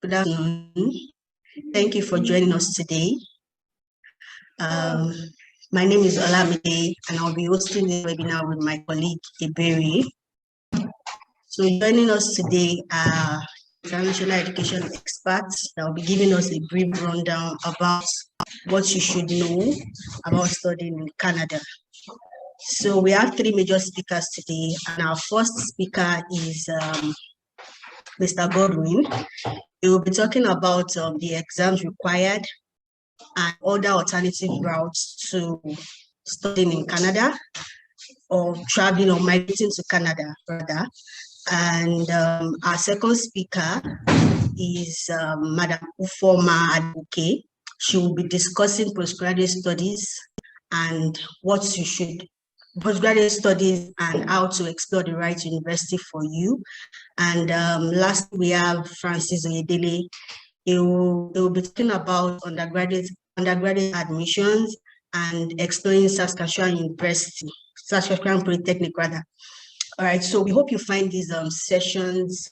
Good afternoon. Thank you for joining us today. My name is Olamide, and I'll be hosting the webinar with my colleague, Ebere. So joining us today are international education experts that will be giving us a brief rundown about what you should know about studying in Canada. So we have three major speakers today, and our first speaker is Mr. Godwin. He will be talking about the exams required and other alternative routes to studying in Canada or traveling or migrating to Canada, rather. And our second speaker is Madam Ufoma Aduke. She will be discussing postgraduate studies and what you should, postgraduate studies and how to explore the right university for you. And last, we have Francis Oyedele. He will be talking about undergraduate admissions and exploring Saskatchewan University, Saskatchewan Polytechnic rather. All right, so we hope you find these sessions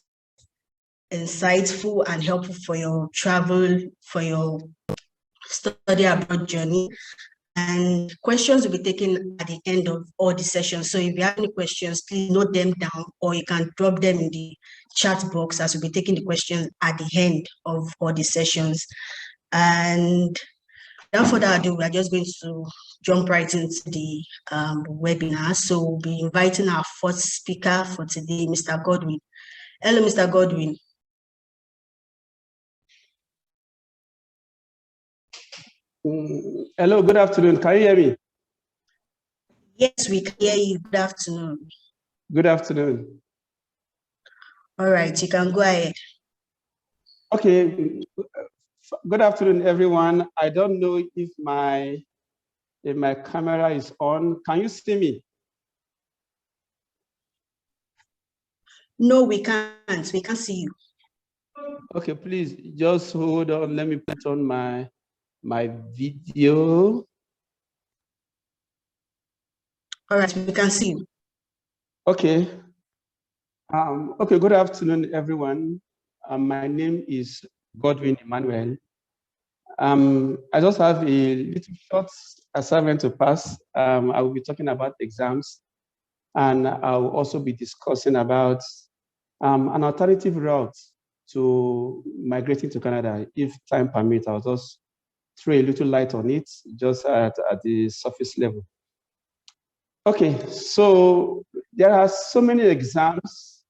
insightful and helpful for your travel, for your study abroad journey. And questions will be taken at the end of all the sessions. So if you have any questions, please note them down, or you can drop them in the chat box as we'll be taking the questions at the end of all the sessions. And without further ado, we are just going to jump right into the webinar. So we'll be inviting our first speaker for today, Mr. Godwin. Hello, Mr. Godwin. Hello, good afternoon. Can you hear me? Yes, we can hear you. Good afternoon. Good afternoon. All right, you can go ahead. Okay. Good afternoon, everyone. I don't know if my camera is on. Can you see me? No, we can't. We can't see you. Okay, please just hold on. Let me put on my video. All right, we can see you. Okay. Okay, good afternoon, everyone. My name is Godwin Emmanuel. I just have a little short assignment to pass. I will be talking about exams, and I will also be discussing about an alternative route to migrating to Canada. If time permits, I'll just throw a little light on it, just at the surface level. Okay, so there are so many exams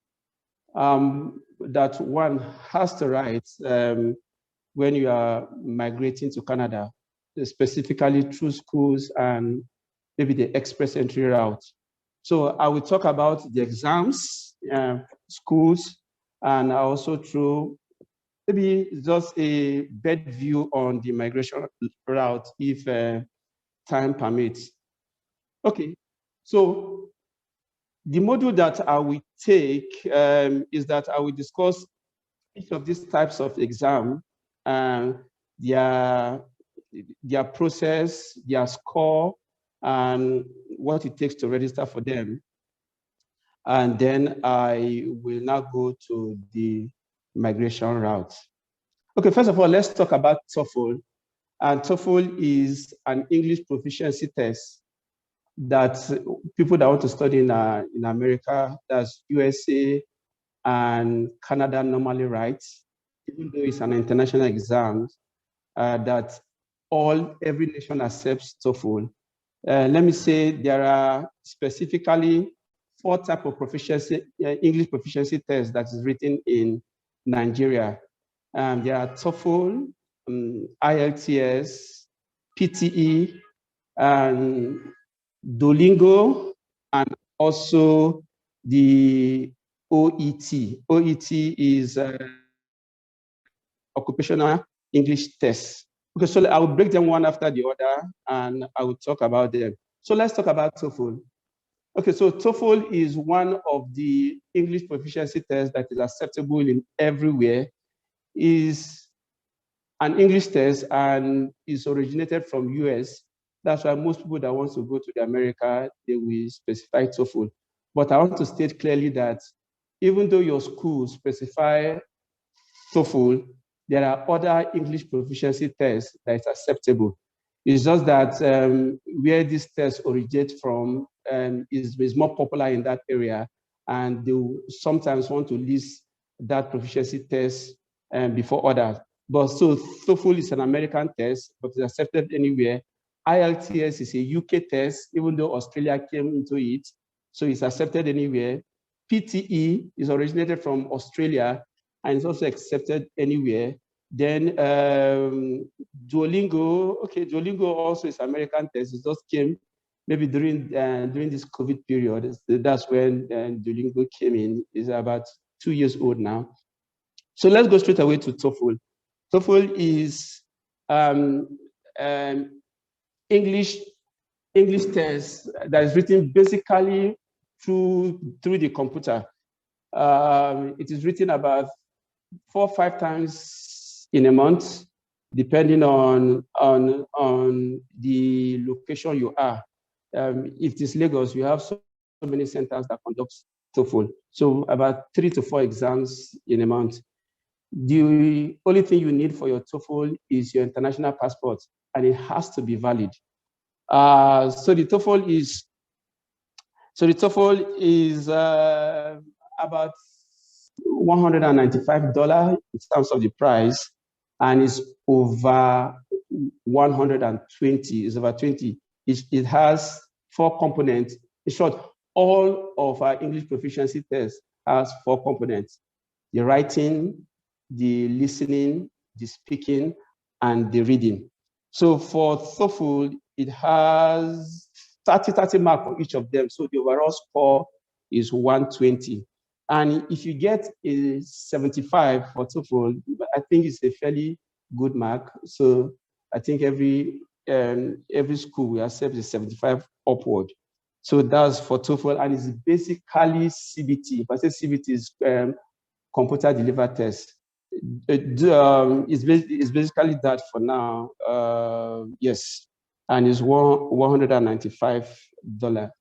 that one has to write when you are migrating to Canada, specifically through schools and maybe the express entry route. So I will talk about the exams, schools, and also through maybe just a bed view on the migration route if time permits. Okay, so the module that I will take is that I will discuss each of these types of exam, their process, their score, and what it takes to register for them. And then I will now go to the migration route. Okay, first of all, let's talk about Toefl. And Toefl is an English proficiency test that people that want to study in America, that's USA and Canada, normally write, even though it's an international exam, that every nation accepts Toefl. Let me say there are specifically 4 types of proficiency, English proficiency tests that is written in Nigeria. There are Toefl, Ielts, PTE, and Duolingo, and also the OET. OET is Occupational English Test. Okay, so I will break them one after the other, and I will talk about them. So let's talk about Toefl. Okay, so Toefl is one of the English proficiency tests that is acceptable in everywhere. Is an English test and is originated from US. That's why most people that want to go to America, they will specify Toefl. But I want to state clearly that even though your school specify Toefl, there are other English proficiency tests that is acceptable. It's just that where these tests originate from is more popular in that area, and they will sometimes want to list that proficiency test before others. But so Toefl is an American test, but it's accepted anywhere. Ielts is a UK test, even though Australia came into it, so it's accepted anywhere. PTE is originated from Australia, and it's also accepted anywhere. Then Duolingo, okay, Duolingo also is American test. It just came maybe during this COVID period. That's when Duolingo came in. It's about 2 years old now. So let's go straight away to Toefl. Toefl is English test that is written basically through the computer. It is written about 4 or 5 times in a month, depending on the location you are. If it is Lagos, you have so many centers that conduct Toefl. So about 3 to 4 exams in a month. The only thing you need for your Toefl is your international passport, and it has to be valid. So the Toefl is about $195 in terms of the price, and it's over 120. It's over 20. It has 4 components. In short, all of our English proficiency tests has 4 components: the writing, the listening, the speaking, and the reading. So for Toefl, it has 30 marks for each of them. So the overall score is 120. And if you get a 75 for Toefl, I think it's a fairly good mark. So I think every school will accept a 75 upward. So that's for Toefl, and it's basically CBT. If I say CBT is computer delivered test. It's basically that for now. Yes, and it's $195.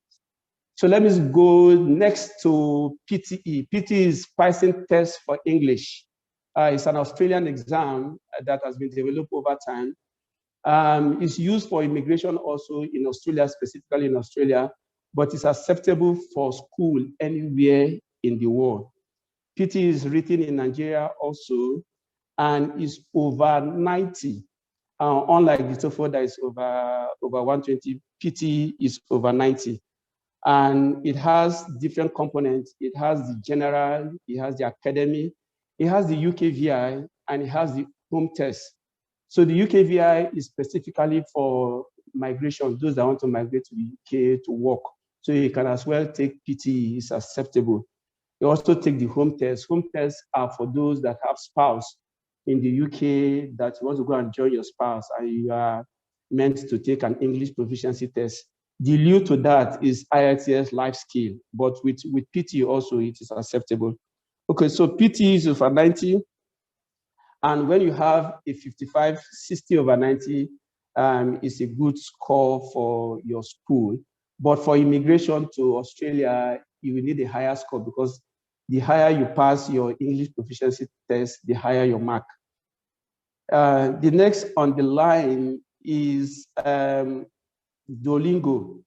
So let me go next to PTE. PTE is Pricing Test for English. It's an Australian exam that has been developed over time. It's used for immigration also in Australia, specifically in Australia, but it's acceptable for school anywhere in the world. PTE is written in Nigeria also, and is over 90. Unlike the Toefl that is over 120, PTE is over 90. And it has different components. It has the general, it has the academy, it has the UKVI, and it has the home test. So the UKVI is specifically for migration, those that want to migrate to the UK to work. So you can as well take PTE, it's acceptable. You also take the home test. Home tests are for those that have spouse in the UK that want to go and join your spouse, and you are meant to take an English proficiency test. The lieu to that is Ielts life skill, but with PT also it is acceptable. Okay, so PT is over 90, and when you have a 55, 60 over 90, it's a good score for your school. But for immigration to Australia, you will need a higher score, because the higher you pass your English proficiency test, the higher your mark. The next on the line is Duolingo.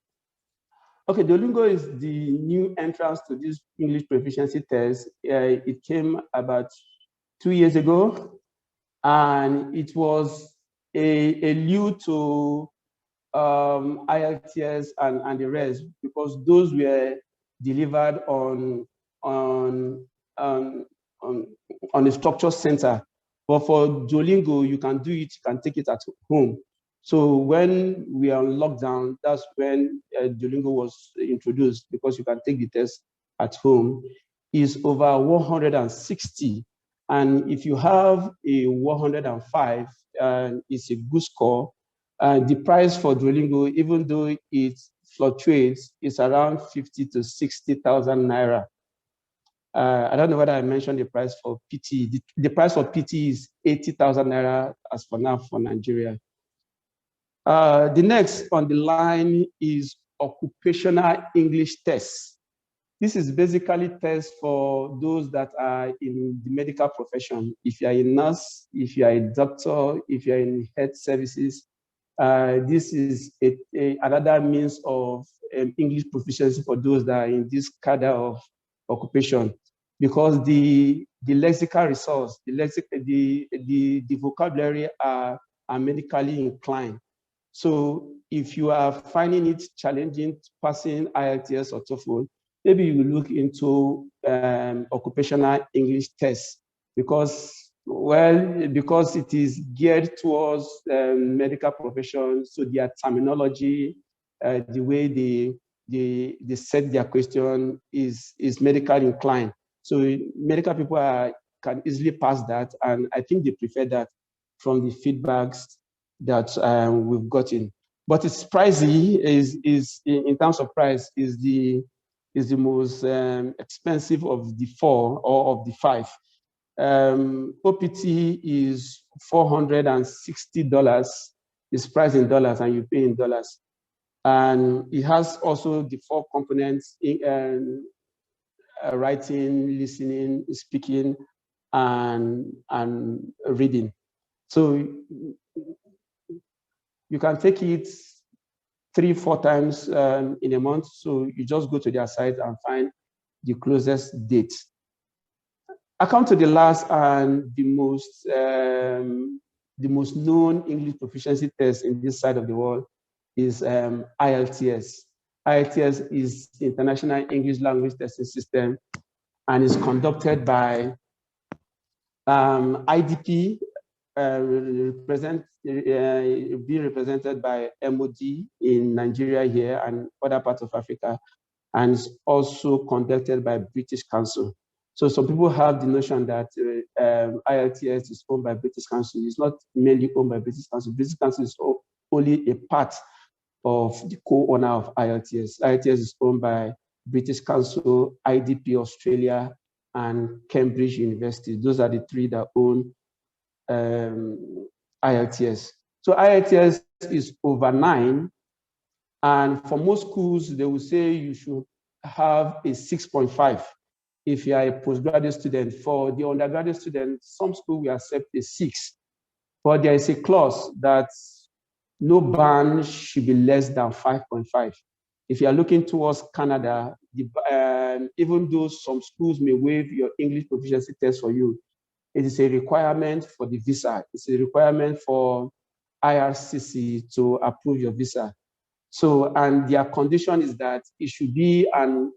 Okay, Duolingo is the new entrance to this English proficiency test. It came about 2 years ago, and it was a lieu to Ielts and the rest, because those were delivered on a structured center. But for Duolingo, you can do it, you can take it at home. So when we are on lockdown, that's when Duolingo was introduced, because you can take the test at home. Is over 160. And if you have a 105, it's a good score. The price for Duolingo, even though it fluctuates, is around 50 to 60,000 naira. I don't know whether I mentioned the price for PT. The price for PT is 80,000 naira as for now for Nigeria. The next on the line is Occupational English Test. This is basically tests for those that are in the medical profession. If you are a nurse, if you are a doctor, if you are in health services, this is another means of English proficiency for those that are in this cadre of occupation, because the lexical resource, the vocabulary are medically inclined. So if you are finding it challenging passing Ielts or Toefl, maybe you will look into occupational English tests, because it is geared towards medical professions. So their terminology, the way they set their question is medically inclined. So medical people can easily pass that, and I think they prefer that from the feedbacks that we've gotten. But it's pricey, is in terms of price, is the most expensive of the four or of the five. OPT is $460. It's priced in dollars and you pay in dollars. And it has also the four components in writing, listening, speaking, and reading. So you can take it 3-4 times in a month. So you just go to their site and find the closest date. I come to the last and the most known English proficiency test in this side of the world is Ielts. Ielts is the International English Language Testing System, and is conducted by IDP, being represented by MOD in Nigeria here and other parts of Africa, and is also conducted by British Council. So some people have the notion that Ielts is owned by British Council. It's not mainly owned by British Council. British Council is only a part of the co-owner of Ielts. Ielts is owned by British Council, IDP Australia, and Cambridge University. Those are the three that own Ielts. So Ielts is over 9, and for most schools, they will say you should have a 6.5. If you are a postgraduate student. For the undergraduate student, some school will accept a 6, but there is a clause that no band should be less than 5.5. If you are looking towards Canada, even though some schools may waive your English proficiency test for you, it is a requirement for the visa. It's a requirement for IRCC to approve your visa. So, and their condition is that it should be an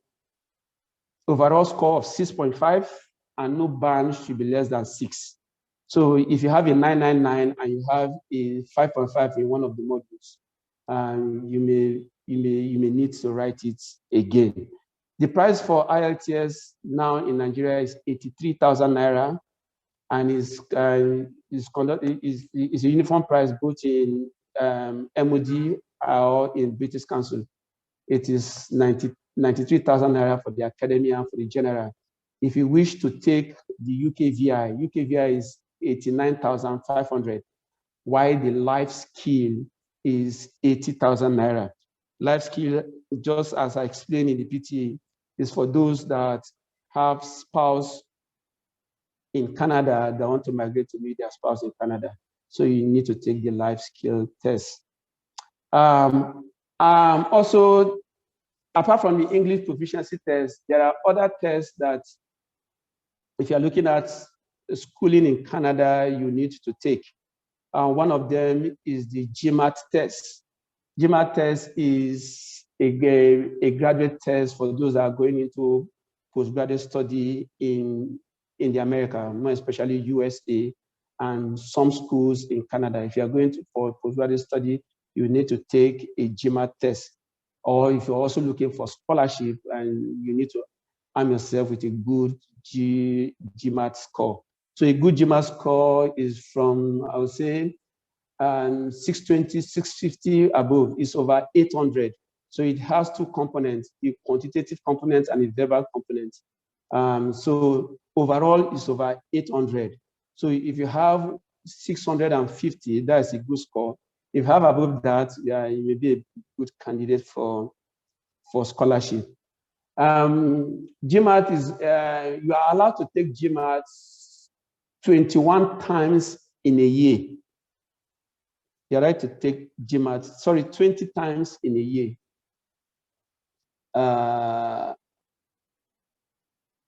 overall score of 6.5, and no band should be less than 6. So if you have a 999 and you have a 5.5 in one of the modules, you may need to write it again. The price for Ielts now in Nigeria is 83,000 naira, and is a uniform price both in MOD or in British Council. It is 93,000 naira for the academy and for the general. If you wish to take the UKVI is 89,500, while the life skill is 80,000 naira. Life skill, just as I explained in the PTA, is for those that have spouse in Canada that want to migrate to meet their spouse in Canada. So you need to take the life skill test. Also, apart from the English proficiency test, there are other tests that, if you're looking at schooling in Canada, you need to take. One of them is the GMAT test. GMAT test is a graduate test for those that are going into postgraduate study in the America, more especially USA, and some schools in Canada. If you're going for postgraduate study, you need to take a GMAT test. Or if you're also looking for scholarship and you need to arm yourself with a good GMAT score. So a good GMAT score is from, I would say, 620, 650 above. It's over 800. So it has two components, the quantitative component and the verbal component. So overall, it's over 800. So if you have 650, that's a good score. If you have above that, yeah, you may be a good candidate for scholarship. GMAT is, you are allowed to take GMAT 21 times in a year. You're right to take GMAT, 20 times in a year.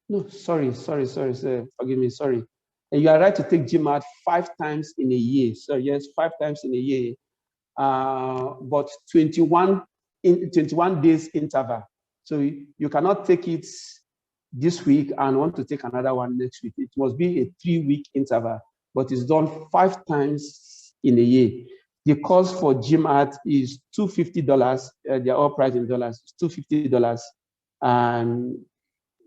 No, sorry, forgive me, sorry. And you are right to take GMAT 5 times in a year. So yes, 5 times in a year, but 21 days interval. So you cannot take it this week and want to take another one next week. It must be a 3-week interval, but it's done 5 times in a year. The cost for GMAT is $250. They're all priced in dollars. It's $250, and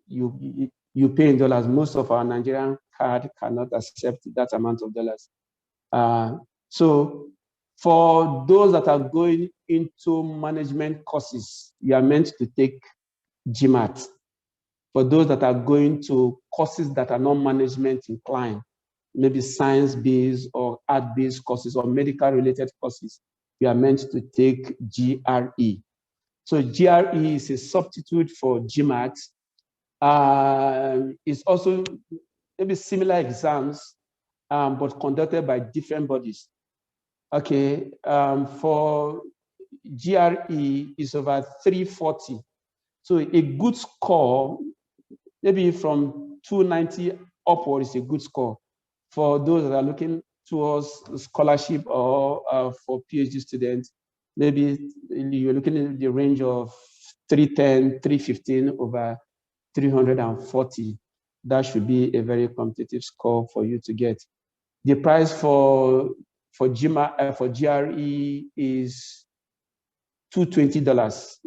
you pay in dollars. Most of our Nigerian card cannot accept that amount of dollars. So for those that are going into management courses, you are meant to take GMAT. For those that are going to courses that are not management inclined, maybe science-based or art-based courses or medical-related courses, you are meant to take GRE. So GRE is a substitute for GMAT. It's also maybe similar exams, but conducted by different bodies. Okay, for GRE is over 340. So a good score, maybe from 290 upward, is a good score. For those that are looking towards scholarship or for PhD students, maybe you're looking at the range of 310, 315 over 340. That should be a very competitive score for you to get. The price for GRE is $220.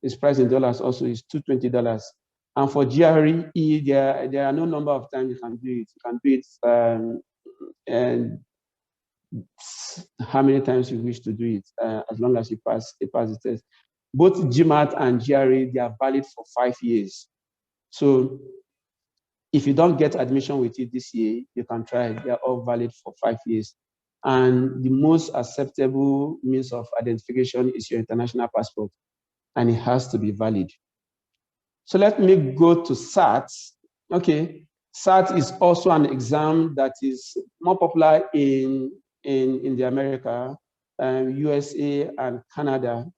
Its price in dollars also is $220. And for GRE, there are no number of times you can do it. You can do it and how many times you wish to do it, as long as you pass the test. Both GMAT and GRE, they are valid for 5 years. So if you don't get admission with it this year, you can try it. They are all valid for 5 years. And the most acceptable means of identification is your international passport, and it has to be valid. So let me go to SAT. Okay, SAT is also an exam that is more popular in the America, USA, and Canada.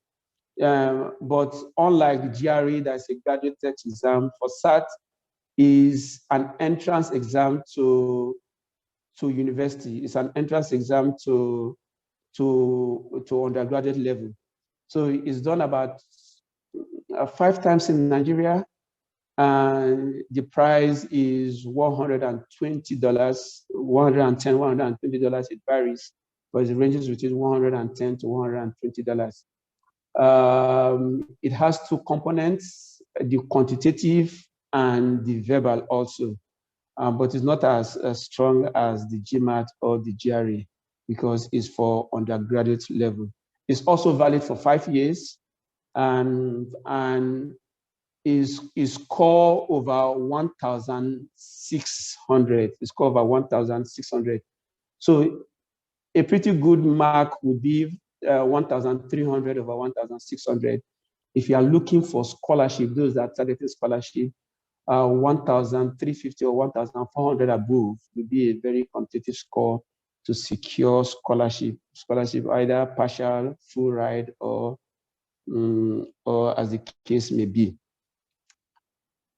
But unlike GRE, that's a graduate text exam, for SAT is an entrance exam to university. It's an entrance exam to undergraduate level. So it's done about 5 times in Nigeria, and the price is $120, $110, $120. It varies, but it ranges between $110 to $120. It has 2 components, the quantitative and the verbal also, but it's not as strong as the GMAT or the GRE because it's for undergraduate level. It's also valid for 5 years, and is score over 1,600. It's score over 1,600. So a pretty good mark would be 1,300 over 1,600. If you are looking for scholarship, those that are targeting scholarship, 1,350 or 1,400 above would be a very competitive score to secure scholarship either partial, full ride, or as the case may be.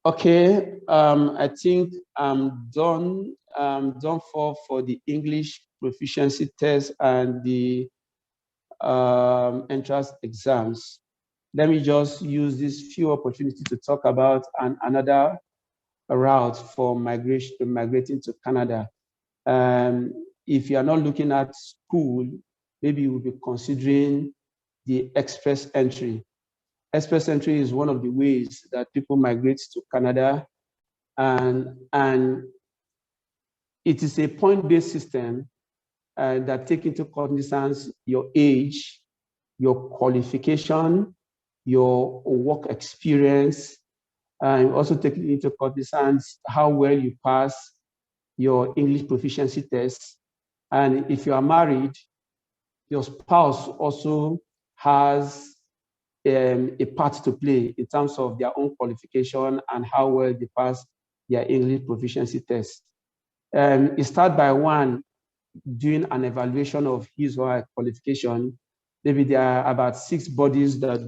Okay, I think I'm done. Done for the English proficiency test and the entrance exams. Let me just use this few opportunities to talk about another route for migrating to Canada. If you are not looking at school, maybe you will be considering the express entry. Express entry is one of the ways that people migrate to Canada, and it is a point-based system that takes into cognizance your age, your qualification, your work experience, and also taking into cognizance how well you pass your English proficiency test. And if you are married, your spouse also has a part to play in terms of their own qualification and how well they pass their English proficiency test. It starts by one doing an evaluation of his or her qualification. Maybe there are about 6 bodies that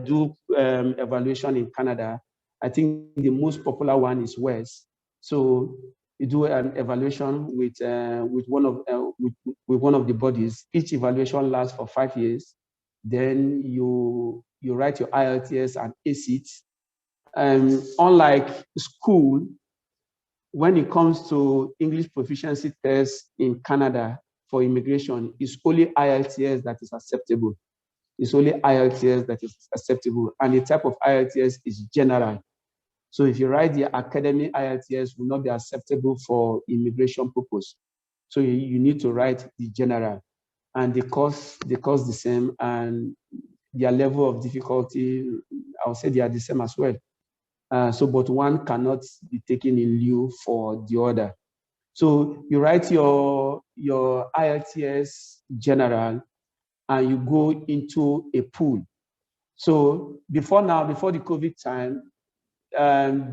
do evaluation in Canada. I think the most popular one is WES. So you do an evaluation with one of the bodies. Each evaluation lasts for 5 years. Then you write your IELTS and ace it. Unlike school, when it comes to English proficiency tests in Canada for immigration, it's only IELTS that is acceptable. It's only IELTS that is acceptable. And the type of IELTS is general. So if you write the academic IELTS, will not be acceptable for immigration purpose. So you need to write the general. And the course the same, and their level of difficulty, I would say they are the same as well. But one cannot be taken in lieu for the other. So you write your IELTS general, and you go into a pool. So before the COVID time,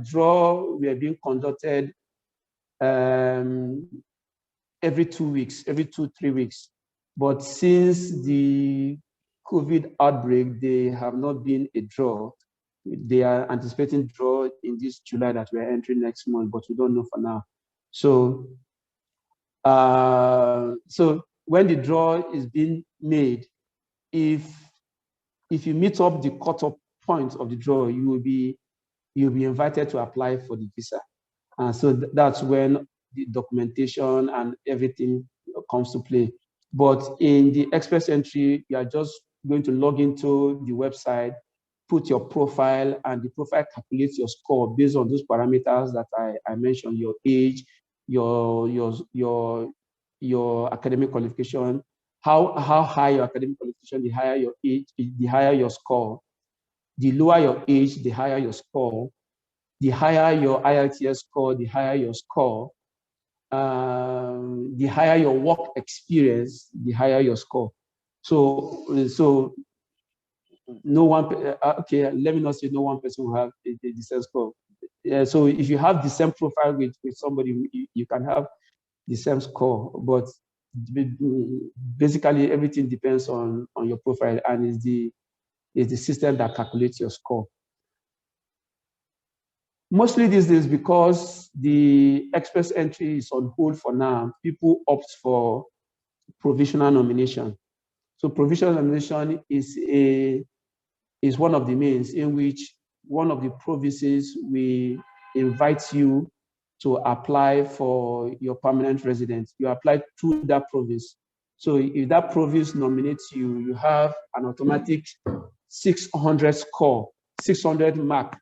draw were being conducted every 2 weeks, every 2-3 weeks. But since the COVID outbreak, they have not been a draw. They are anticipating draw in this July that we're entering next month, but we don't know for now. So, so when the draw is being made, if you meet up the cutoff point of the draw, you'll be invited to apply for the visa. And so that's when the documentation and everything comes to play. But in the express entry, you are just going to log into the website, put your profile, and the profile calculates your score based on those parameters that I mentioned: your age, your academic qualification. How high your academic qualification, the higher your age, the higher your score. The lower your age, the higher your score. The higher your IELTS score, the higher your score. The higher your work experience, the higher your score. So no one, okay, let me not say no one person will have the same score. So if you have the same profile with somebody, you can have the same score, but basically everything depends on your profile, and is the system that calculates your score. Mostly these days, because the express entry is on hold for now, people opt for provisional nomination. So provisional nomination is one of the means in which one of the provinces will invite you to apply for your permanent residence. You apply through that province. So if that province nominates you, you have an automatic 600 score, 600 mark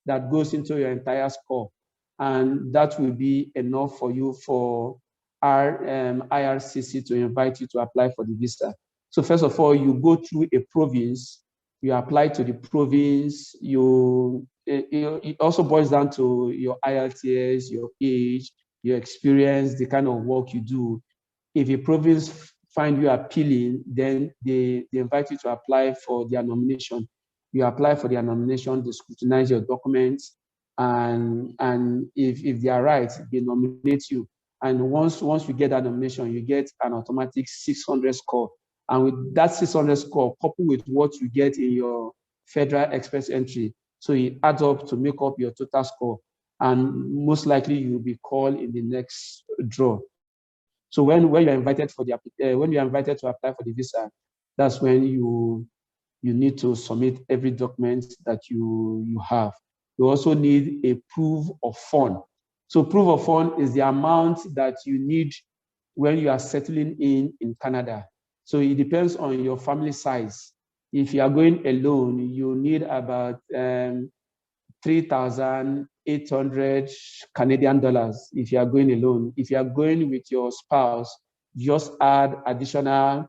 that goes into your entire score. And that will be enough for you for our IRCC to invite you to apply for the visa. So first of all, you go through a province, you apply to the province, it also boils down to your IELTS, your age, your experience, the kind of work you do. If a province find you appealing, then they invite you to apply for their nomination. You apply for their nomination, they scrutinize your documents, and if they are right, they nominate you. And once you get that nomination, you get an automatic 600 score. And with that 600 score, coupled with what you get in your federal express entry, so it adds up to make up your total score. And most likely you'll be called in the next draw. So when you're invited when you're invited to apply for the visa, that's when you need to submit every document that you have. You also need a proof of fund. So proof of fund is the amount that you need when you are settling in Canada. So it depends on your family size. If you are going alone, you need about 3,800 Canadian dollars if you are going alone. If you are going with your spouse, just add additional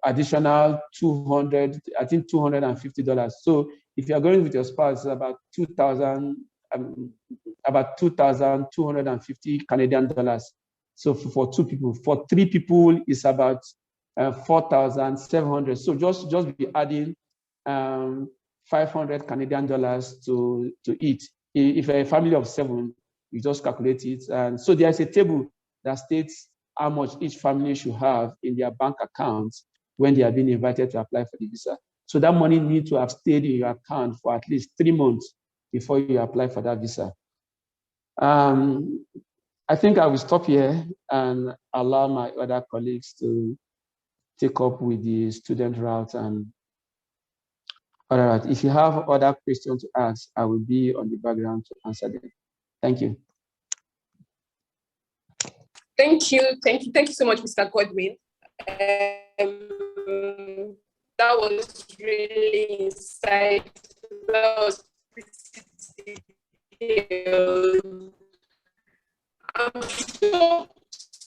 200, I think $250. So if you are going with your spouse, it's about 2,250 Canadian dollars. So for 2 people. For 3 people, it's about 4,700. So just be adding 500 Canadian dollars to it. If a family of 7, you just calculate it. And so there's a table that states how much each family should have in their bank accounts when they are being invited to apply for the visa. So that money needs to have stayed in your account for at least 3 months before you apply for that visa. I think I will stop here and allow my other colleagues to take up with the student route and other route. If you have other questions to ask, I will be on the background to answer them. Thank you. Thank you so much, Mr. Godwin. That was really insightful. That was pretty detailed. I'm sure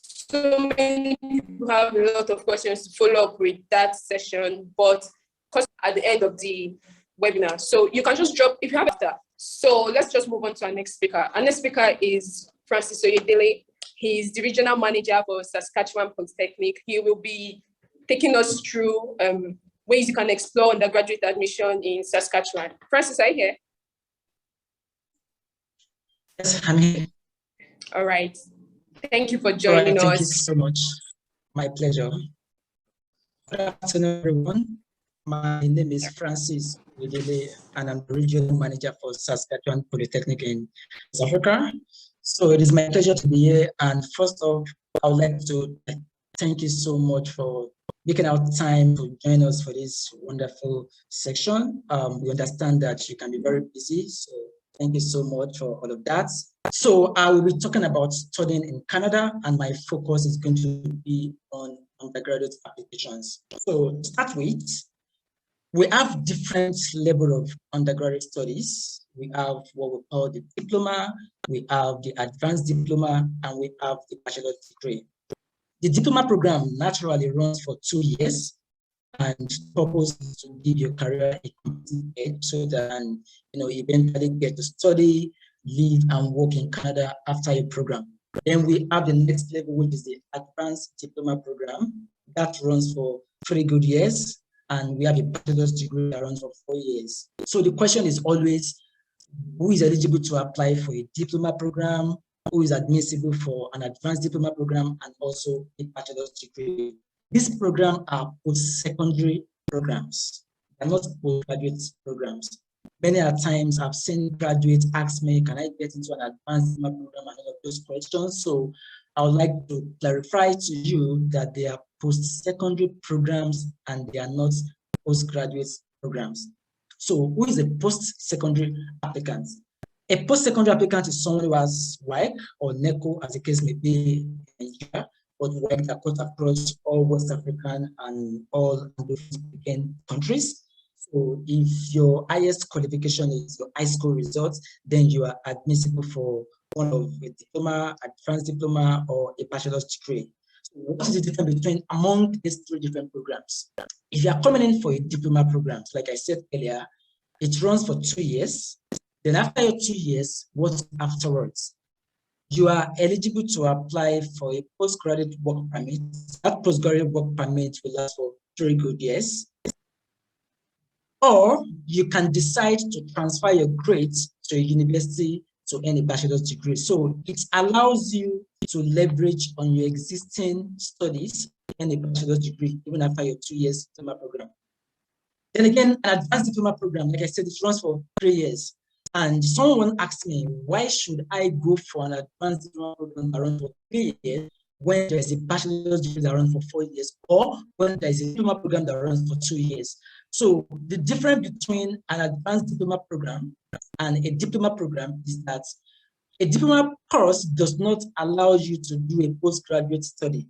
so many people have a lot of questions to follow up with that session, but because at the end of the webinar, so you can just drop if you have after. So let's just move on to our next speaker. Our next speaker is Francis Oyedele. He's the regional manager for Saskatchewan Polytechnic. He will be taking us through ways you can explore undergraduate admission in Saskatchewan. Francis, are you here? Yes, I'm here. All right. Thank you for joining us. Thank you so much. My pleasure. Good afternoon, everyone. My name is Francis Oyedele, and I'm the regional manager for Saskatchewan Polytechnic in South Africa. So it is my pleasure to be here. And first off, I would like to thank you so much for making out time to join us for this wonderful section. We understand that you can be very busy, so thank you so much for all of that. So I will be talking about studying in Canada, and my focus is going to be on undergraduate applications. So to start with, we have different level of undergraduate studies. We have what we call the diploma, we have the advanced diploma, and we have the bachelor's degree. The diploma program naturally runs for 2 years, and purpose is to give your career a complete edge so that you eventually get to study, live, and work in Canada after your program. Then we have the next level, which is the advanced diploma program that runs for 3 good years, and we have a bachelor's degree that runs for 4 years. So the question is always, who is eligible to apply for a diploma program, who is admissible for an advanced diploma program, and also a bachelor's degree. These programs are post-secondary programs. They're not postgraduate programs. Many a times I've seen graduates ask me, can I get into an advanced diploma program, and all of those questions. So I would like to clarify to you that they are post-secondary programs and they are not postgraduate programs. So who is a post-secondary applicant? A post-secondary applicant is someone who has WAEC or NECO, as the case may be in Nigeria, but WAEC that cut across all West African and all Anglo-Speaking countries. So if your highest qualification is your high school results, then you are admissible for one of a diploma, advanced diploma, or a bachelor's degree. So what is the difference between among these 3 different programs? If you are coming in for a diploma program, like I said earlier, it runs for 2 years. Then after your 2 years, what afterwards? You are eligible to apply for a postgraduate work permit. That postgraduate work permit will last for 3 good years. Or you can decide to transfer your grades to a university to earn a bachelor's degree. So it allows you to leverage on your existing studies and a bachelor's degree even after your 2 years diploma program. Then again, an advanced diploma program, like I said, it runs for 3 years. And someone asked me, why should I go for an advanced diploma program that runs for 3 years when there's a bachelor's degree that runs for 4 years, or when there's a diploma program that runs for 2 years? So the difference between an advanced diploma program and a diploma program is that a diploma course does not allow you to do a postgraduate study.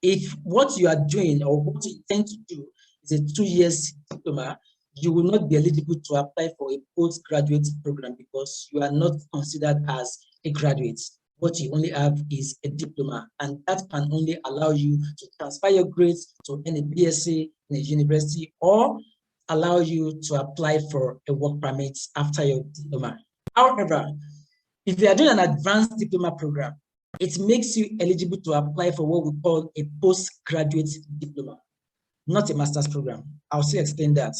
If what you are doing or what you intend to do is a 2 years diploma, you will not be eligible to apply for a postgraduate program because you are not considered as a graduate. What you only have is a diploma, and that can only allow you to transfer your grades to any BSc in a university or allow you to apply for a work permit after your diploma. However, if you are doing an advanced diploma program, it makes you eligible to apply for what we call a postgraduate diploma, not a master's program. I'll still explain that.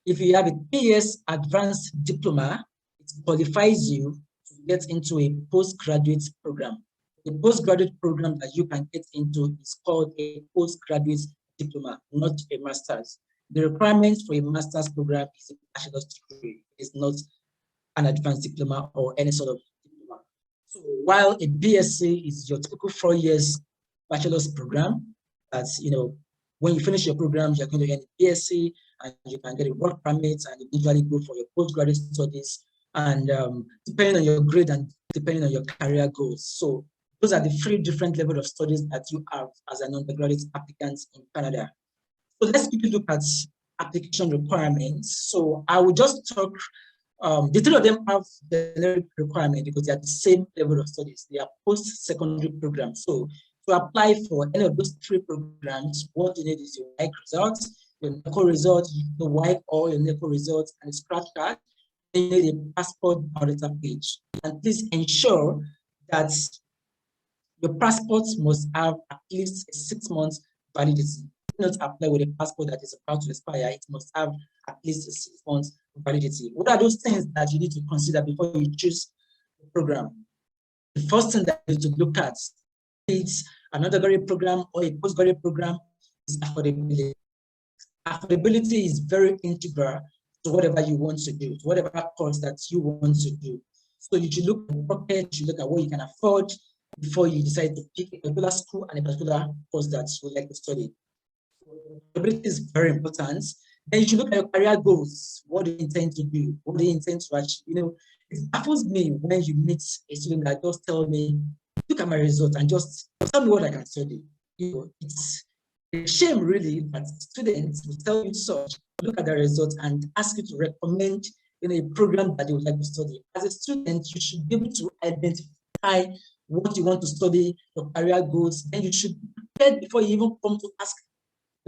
If you have a 3 years advanced diploma, it qualifies you to get into a postgraduate program. The postgraduate program that you can get into is called a postgraduate diploma, not a master's. The requirement for a master's program is a bachelor's degree. It's not an advanced diploma or any sort of diploma. So while a BSc is your typical 4 years bachelor's program, that's, when you finish your program, you're going to get a BSc and you can get a work permit and eventually go for your postgraduate studies. And depending on your grade and depending on your career goals. So those are the 3 different levels of studies that you have as an undergraduate applicant in Canada. So let's quickly look at application requirements. So I will just talk, the 3 of them have the generic requirement because they are the same level of studies. They are post-secondary programs. So to apply for any of those 3 programs, what you need is your WAEC results, your NECO results, your WAEC or your NECO results, and a scratch card. Then you need a passport biodata page. And please ensure that your passport must have at least a 6 months validity. Do not apply with a passport that is about to expire. It must have at least a 6 months validity. What are those things that you need to consider before you choose the program? The first thing that you need to look at is an undergraduate program or a postgraduate program is affordability. Affordability is very integral to whatever you want to do, to whatever course that you want to do. So you should look at your pocket, you look at what you can afford before you decide to pick a particular school and a particular course that you would like to study. Affordability is very important. Then you should look at your career goals. What do you intend to do? What do you intend to achieve? It baffles me when you meet a student that just tell me, look at my result and just tell me what I can study. It's a shame really that students will tell you such, look at the results and ask you to recommend a program that you would like to study. As a student, you should be able to identify what you want to study, your career goals, and you should be prepared before you even come to ask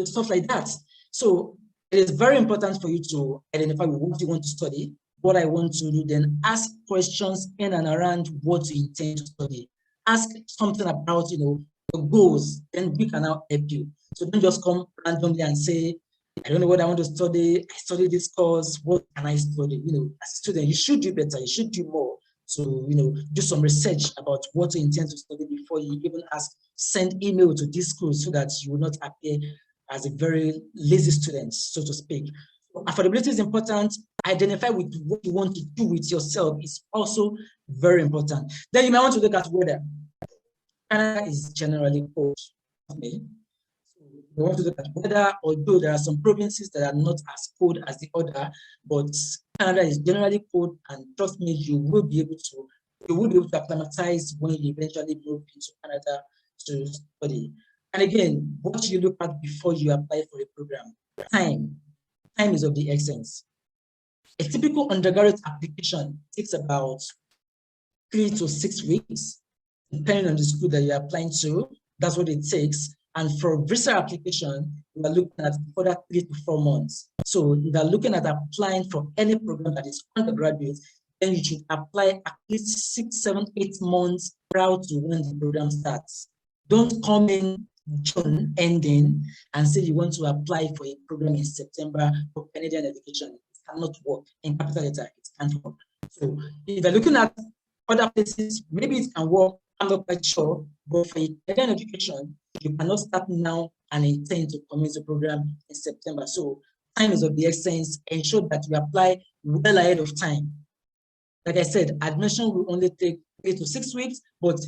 stuff like that. So it is very important for you to identify what you want to study, what I want to do, then ask questions in and around what you intend to study. Ask something about, your goals, then we can now help you. So don't just come randomly and say, I don't know what I want to study. I study this course. What can I study? As a student, you should do better. You should do more. So, do some research about what you intend to study before you even send email to these schools so that you will not appear as a very lazy student, so to speak. So affordability is important. Identify with what you want to do with yourself is also very important. Then you might want to look at weather. Canada is generally cold. You want to look at weather, although there are some provinces that are not as cold as the other, but Canada is generally cold, and trust me, you will be able to acclimatize when you eventually move into Canada to study. And again, what you look at before you apply for a program, time is of the essence. A typical undergraduate application takes about 3 to 6 weeks, depending on the school that you're applying to. That's what it takes. And for visa application, we are looking at further 3 to 4 months. So if you are looking at applying for any program that is undergraduate, then you should apply at least 6, 7, 8 months prior to when the program starts. Don't come in June ending and say you want to apply for a program in September for Canadian education. It cannot work. In capital letter, it can't work. So if you're looking at other places, maybe it can work. I'm not quite sure. But for Canadian education, you cannot start now and intend to commence the program in September. So time is of the essence. Ensure that you apply well ahead of time. Like I said, admission will only take 3 to 6 weeks, but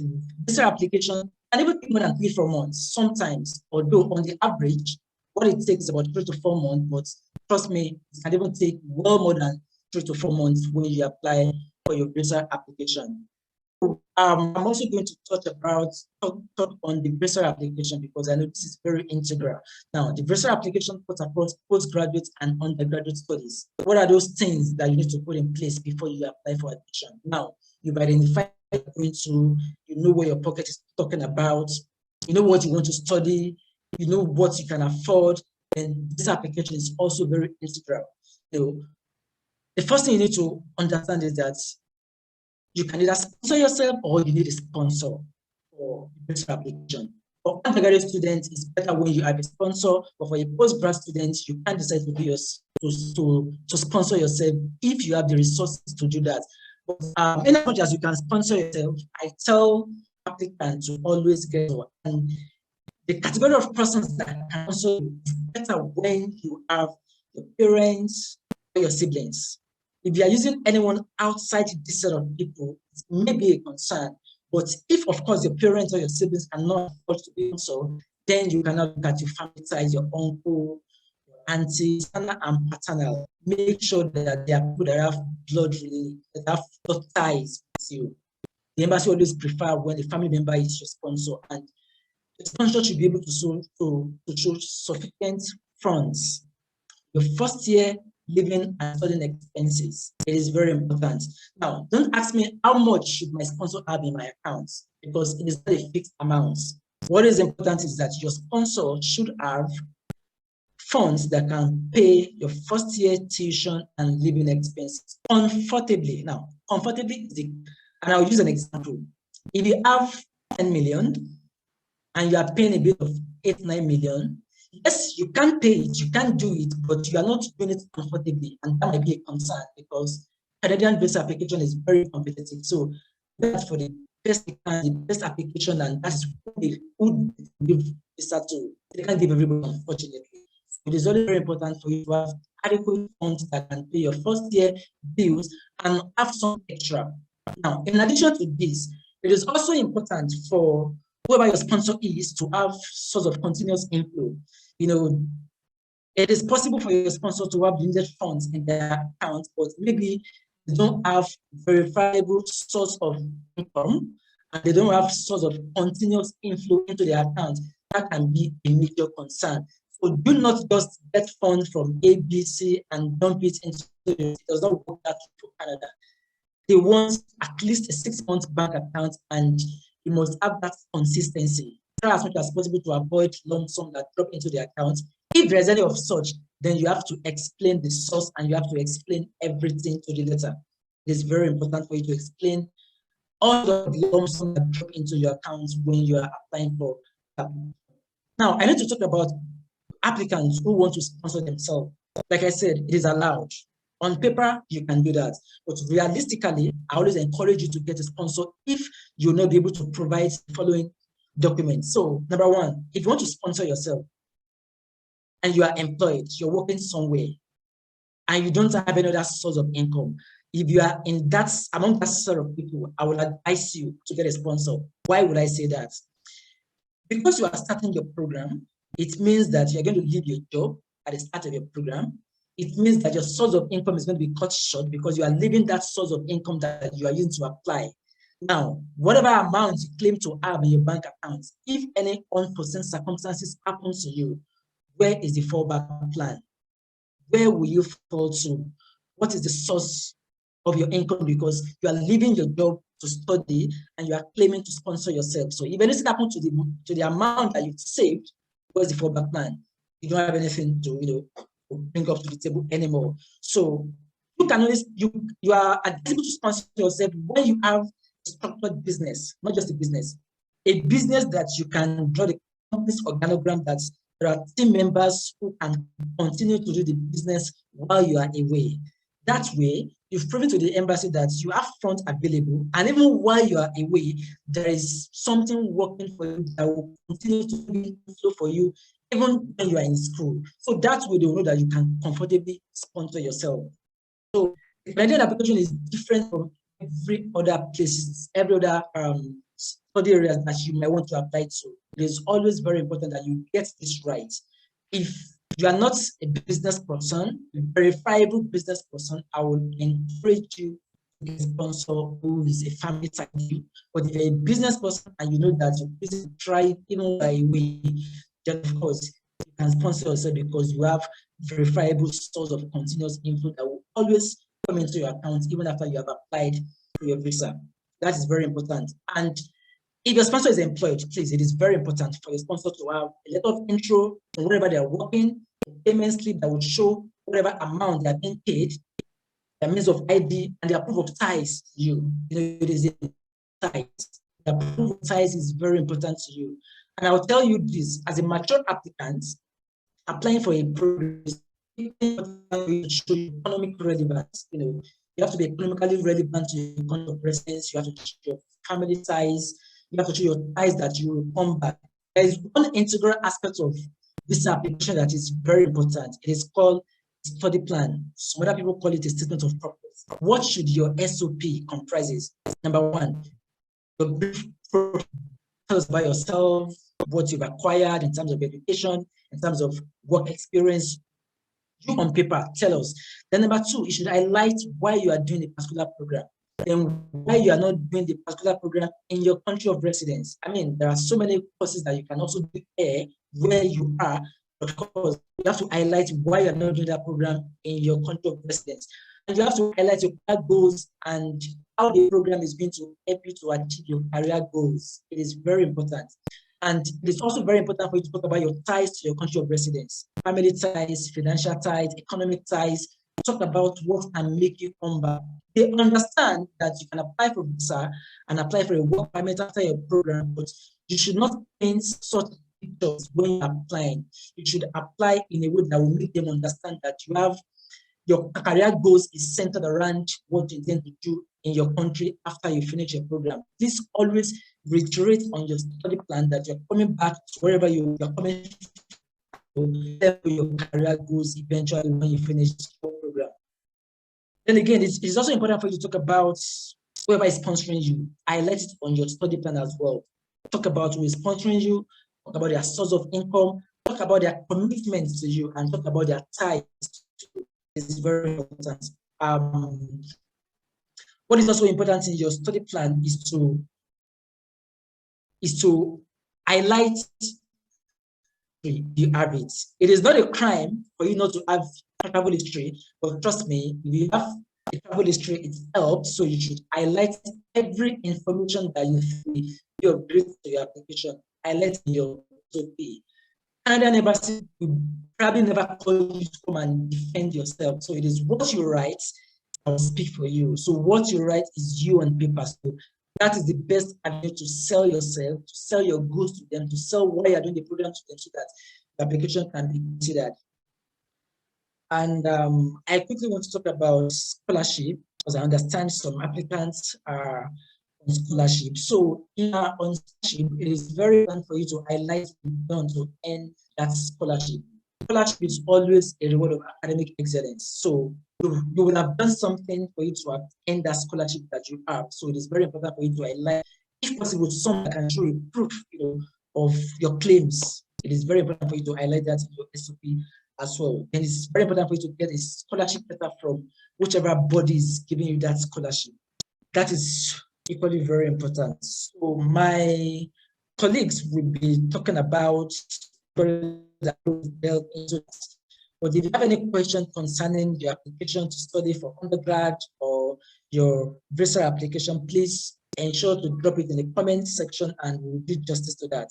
visa application can even take more than 3 to 4 months sometimes, although on the average, what it takes is about 3 to 4 months, but trust me, it can even take well more than 3 to 4 months when you apply for your visa application. I'm also going to talk on the visa application because I know this is very integral. Now, the visa application puts across postgraduate and undergraduate studies. What are those things that you need to put in place before you apply for admission? Now, you've identified going to, you know what your pocket is talking about, you know what you want to study, you know what you can afford, and this application is also very integral. So, the first thing you need to understand is that you can either sponsor yourself or you need a sponsor visa application. For undergraduate students, it's better when you have a sponsor, but for a postgrad student, you can't decide to be to sponsor yourself if you have the resources to do that. But in as much as you can sponsor yourself, I tell applicants to always get one. And the category of persons that can also is better when you have your parents or your siblings. If you are using anyone outside this set of people, it may be a concern. But if, of course, your parents or your siblings cannot afford to be so, then you cannot look at your family ties, your uncle, your auntie, maternal and paternal. Make sure that they are people that have blood that have blood ties with you. The embassy always prefer when the family member is your sponsor, and the sponsor should be able to show sufficient funds. Your first year living and studying expenses, it is very important. Now, don't ask me how much should my sponsor have in my account, because it is not a fixed amount. What is important is that your sponsor should have funds that can pay your first year tuition and living expenses comfortably. Now, comfortably is and I'll use an example. If you have 10 million and you are paying a bit of 8-9 million, yes, you can pay it, you can do it, but you are not doing it comfortably, and that might be a concern because Canadian visa application is very competitive. So that's for the best application, and that's who give visa to. They can't give everybody, unfortunately. It is only very important for you to have adequate funds that can pay your first year bills and have some extra. Now, in addition to this, it is also important for whoever your sponsor is to have source of continuous inflow. You know, it is possible for your sponsor to have limited funds in their account, but maybe they don't have verifiable source of income and they don't have source of continuous inflow into their account. That can be a major concern. So do not just get funds from ABC and dump it into it. It does not work that for Canada. They want at least a 6-month bank account, and you must have that consistency. Try as much as possible to avoid lump sum that drop into the account. If there's any of such, then you have to explain the source and you have to explain everything to the letter. It is very important for you to explain all the lump sum that drop into your account when you are applying for that. Now, I need to talk about applicants who want to sponsor themselves. Like I said, it is allowed. On paper, you can do that. But realistically, I always encourage you to get a sponsor if you'll not be able to provide the following documents. So, number one, if you want to sponsor yourself and you are employed, you're working somewhere, and you don't have any other source of income, if you are in that, among that sort of people, I will advise you to get a sponsor. Why would I say that? Because you are starting your program, it means that you're going to leave your job at the start of your program. It means that your source of income is going to be cut short because you are leaving that source of income that you are using to apply. Now, whatever amount you claim to have in your bank account, if any unforeseen circumstances happen to you, where is the fallback plan? Where will you fall to? What is the source of your income? Because you are leaving your job to study and you are claiming to sponsor yourself. So if anything happens to the amount that you've saved, where's the fallback plan? You don't have anything to bring up to the table anymore. So you can always you are able to sponsor yourself when you have a structured business, not just a business that you can draw the company's organogram, that there are team members who can continue to do the business while you are away. That way, you've proven to the embassy that you have funds available, and even while you are away, there is something working for you that will continue to be flow for you even when you are in school. So that way they will know that you can comfortably sponsor yourself. So the Canadian application is different from every other places, every other study areas that you might want to apply to. It is always very important that you get this right. If you are not a business person, a verifiable business person, I would encourage you to get a sponsor who is a family type of you. But if you're a business person and you know that your business thrives even by way, then of course you can sponsor yourself because you have verifiable source of continuous inflow that will always come into your account even after you have applied for your visa. That is very important. And if your sponsor is employed, please, it is very important for your sponsor to have a letter of intro from wherever they are working, a payment slip that would show whatever amount they are being paid, their means of ID, and their proof of ties to you. It is ties. The approval size is very important to you. And I'll tell you this, as a mature applicant, applying for a program is to show economic relevance. You have to be economically relevant to your country of residence. You have to show your family ties. You have to show your ties that you will come back. There is one integral aspect of this application that is very important. It is called study plan. Some other people call it a statement of purpose. What should your SOP comprises? Number one, your brief tell us about yourself, what you've acquired in terms of education, in terms of work experience. You on paper, tell us. Then number two, you should highlight why you are doing a particular program and why you are not doing the particular program in your country of residence. I mean, there are so many courses that you can also do there where you are, but of course, you have to highlight why you are not doing that program in your country of residence. And you have to highlight your career goals and how the program is going to help you to achieve your career goals. It is very important. And it's also very important for you to talk about your ties to your country of residence, family ties, financial ties, economic ties. Talk about what can make you come back. They understand that you can apply for visa and apply for a work permit after your program, but you should not paint such pictures when you're applying. You should apply in a way that will make them understand that you have your career goals is centered around what you intend to do in your country after you finish your program. Please always reiterate on your study plan that you're coming back to wherever you're coming to your career goals eventually when you finish your program. Then again, it's also important for you to talk about whoever is sponsoring you. Highlight it on your study plan as well. Talk about who is sponsoring you, talk about their source of income, talk about their commitment to you, and talk about their ties to you. This is very important. What is also important in your study plan is to highlight you have it. It is not a crime for you not to have travel history, but trust me, if you have a travel history, it helps. So you should highlight every information that you agree to your application. Highlight your SOP. Canadian embassy will probably never call you to come and defend yourself. So it is what you write that will speak for you. So what you write is you on paper. So that is the best avenue to sell yourself, to sell your goods to them, to sell why you're doing the program to them so that the application can be considered. And I quickly want to talk about scholarship because I understand some applicants are on scholarship. So on scholarship, it is very important for you to highlight done to earn that scholarship. Scholarship is always a reward of academic excellence. So you will have done something for you to earn that scholarship that you have. So it is very important for you to highlight, if possible, someone that can show you proof, of your claims. It is very important for you to highlight that in your SOP as well. And it's very important for you to get a scholarship letter from whichever body is giving you that scholarship. That is equally very important. So my colleagues will be talking about that delve into it. But if you have any question concerning your application to study for undergrad or your visa application, please ensure to drop it in the comment section and we'll do justice to that.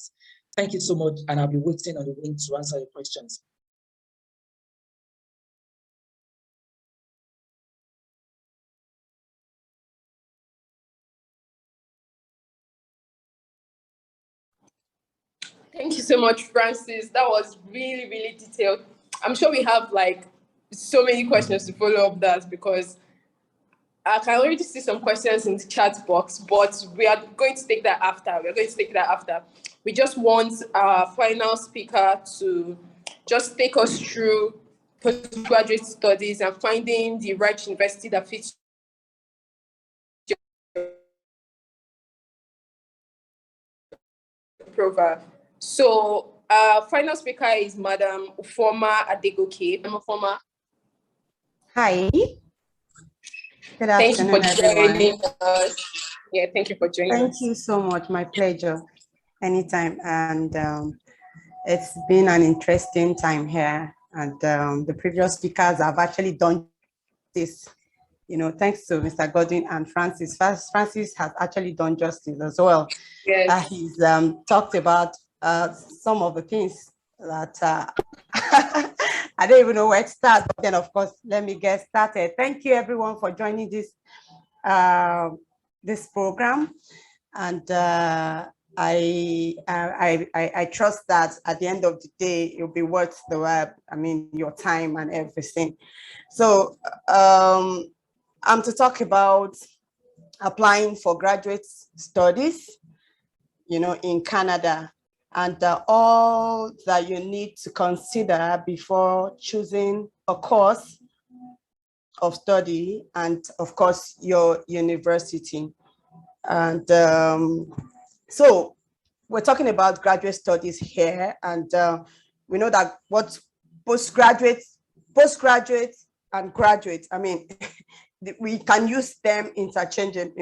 Thank you so much, and I'll be waiting on the wing to answer your questions. Thank you so much, Francis. That was really, really detailed. I'm sure we have like so many questions to follow up that because I can already see some questions in the chat box, but we are going to take that after. We're going to take that after. We just want our final speaker to just take us through postgraduate studies and finding the right university that fits your profile. So our final speaker is Madam Ufoma Adegoke. Ufoma. Hi. Good Thank you for afternoon, joining everyone. us. Yeah, thank you for joining us. Thank you so much. My pleasure. Anytime. And it's been an interesting time here. And the previous speakers have actually done this, thanks to Mr. Godwin and Francis. Francis has actually done justice as well. Yes. He's talked about some of the things that I don't even know where to start, but then of course, let me get started. Thank you everyone for joining this, this program. And I trust that at the end of the day, it'll be worth the while. I mean, your time and everything. So I'm to talk about applying for graduate studies, in Canada, and all that you need to consider before choosing a course of study, and of course your university. And so we're talking about graduate studies here, and we know that what postgraduate and graduate, I mean, we can use them interchangeably.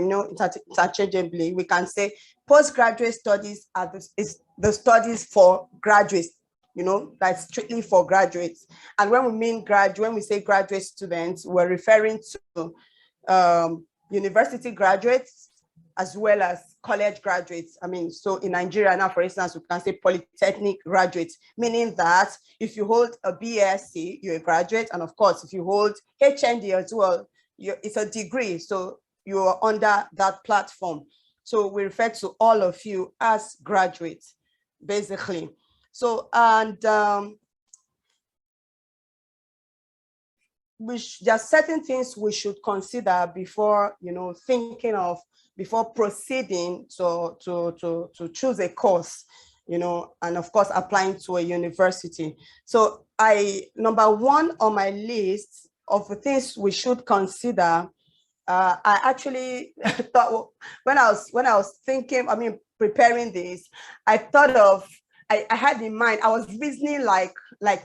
We can say postgraduate studies are the studies for graduates, that's strictly for graduates. And when we say graduate students, we're referring to university graduates as well as college graduates. I mean, so in Nigeria now, for instance, we can say polytechnic graduates, meaning that if you hold a BSc, you're a graduate. And of course, if you hold HND as well, it's a degree, so you are under that platform. So we refer to all of you as graduates, basically. So, and there are certain things we should consider before, before proceeding to choose a course, and of course applying to a university. So number one on my list of the things we should consider, I actually thought when I was thinking, preparing this, I thought of, I had in mind, I was reasoning like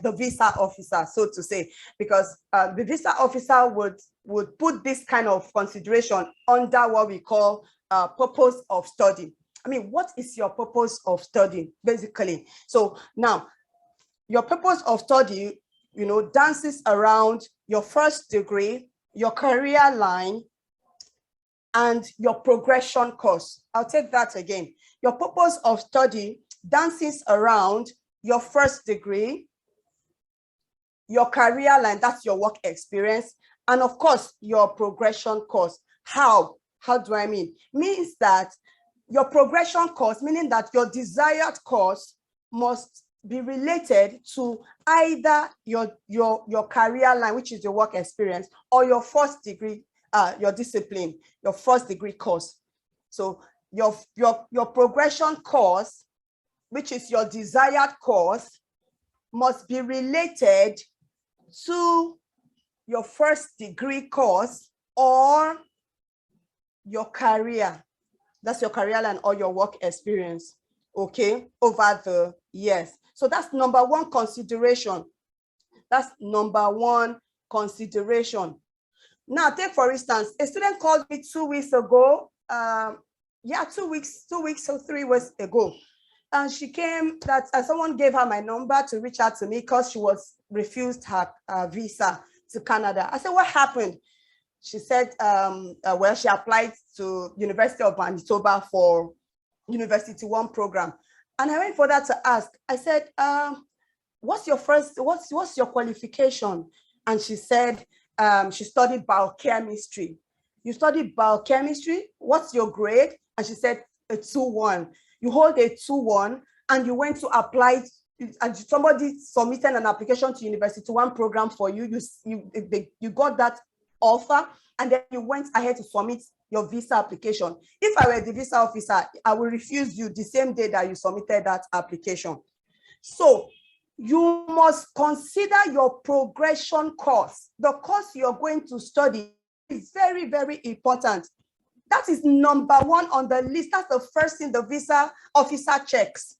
the visa officer, so to say, because the visa officer would put this kind of consideration under what we call purpose of study. I mean, what is your purpose of study, basically? So now, your purpose of study, dances around your first degree, your career line, and your progression course. I'll take that again. Your purpose of study dances around your first degree, your career line, that's your work experience, and of course, your progression course. How do I mean? Means that your progression course, meaning that your desired course must be related to either your career line, which is your work experience, or your first degree, your discipline, your first degree course. So your progression course, which is your desired course, must be related to your first degree course or your career. That's your career line or your work experience, okay, over the years. So that's number one consideration. That's number one consideration. Now, take for instance, a student called me 2 weeks ago. 2 weeks or 3 weeks ago. And she came that someone gave her my number to reach out to me because she was refused her visa to Canada. I said, what happened? She said, well, she applied to University of Manitoba for University 1 program. And I went further to ask, I said, what's your qualification? And she said, she studied biochemistry. You studied biochemistry? What's your grade? And she said, a 2-1. You hold a 2-1 and you went to apply, and somebody submitted an application to University 1 program for you. You got that offer, and then you went ahead to submit your visa application. If I were the visa officer, I will refuse you the same day that you submitted that application. So you must consider your progression course. The course you're going to study is very, very important. That is number one on the list. That's the first thing the visa officer checks.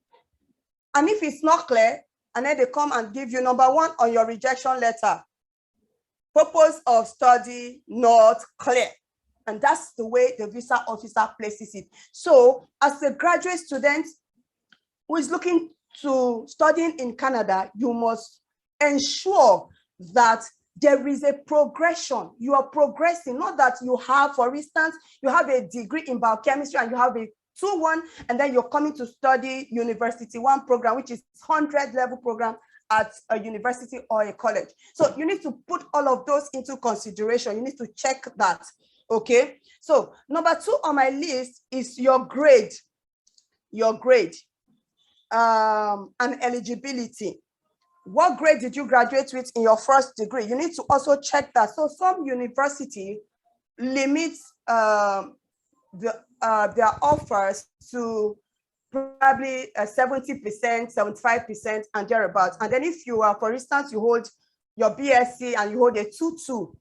And if it's not clear, and then they come and give you number one on your rejection letter, purpose of study not clear. And that's the way the visa officer places it. So as a graduate student who is looking to studying in Canada, you must ensure that there is a progression. You are progressing, not that you have, for instance, you have a degree in biochemistry and you have a 2-1, and then you're coming to study University 1 program, which is 100 level program at a university or a college. So you need to put all of those into consideration. You need to check that, Okay, so number 2 on my list is your grade, and eligibility. What grade did you graduate with in your first degree? You need to also check that. So some university limits their offers to probably 70%, 75%, and thereabouts. And then if you are, for instance, you hold your BSc and you hold a 2-2,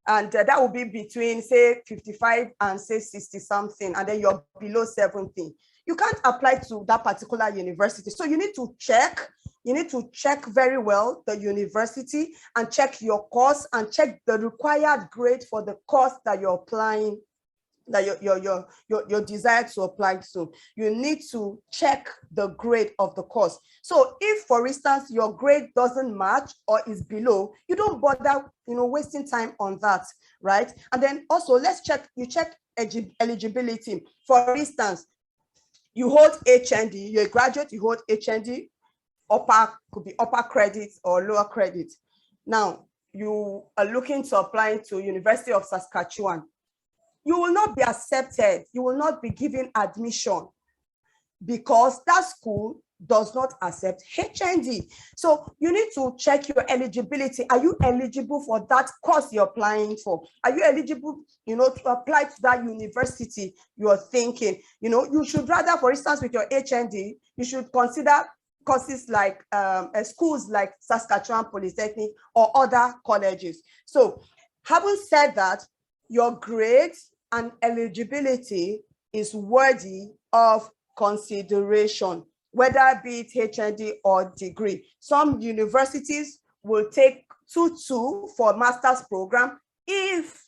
and that will be between, say, 55 and say 60 something, and then you're below 70. You can't apply to that particular university. So you need to check. You need to check very well the university and check your course and check the required grade for the course that you're applying, that your desire to apply to. You need to check the grade of the course. So if, for instance, your grade doesn't match or is below, you don't bother, wasting time on that, right? And then also you check eligibility. For instance, you hold HND, you're a graduate, you hold HND, could be upper credit or lower credit. Now, you are looking to apply to University of Saskatchewan. You will not be accepted. You will not be given admission because that school does not accept HND. So you need to check your eligibility. Are you eligible for that course you're applying for? Are you eligible, to apply to that university you're thinking? You should rather, for instance, with your HND, you should consider courses like schools like Saskatchewan Polytechnic or other colleges. So having said that, your grades and eligibility is worthy of consideration, whether be it HND or degree. Some universities will take 2-2 for master's program if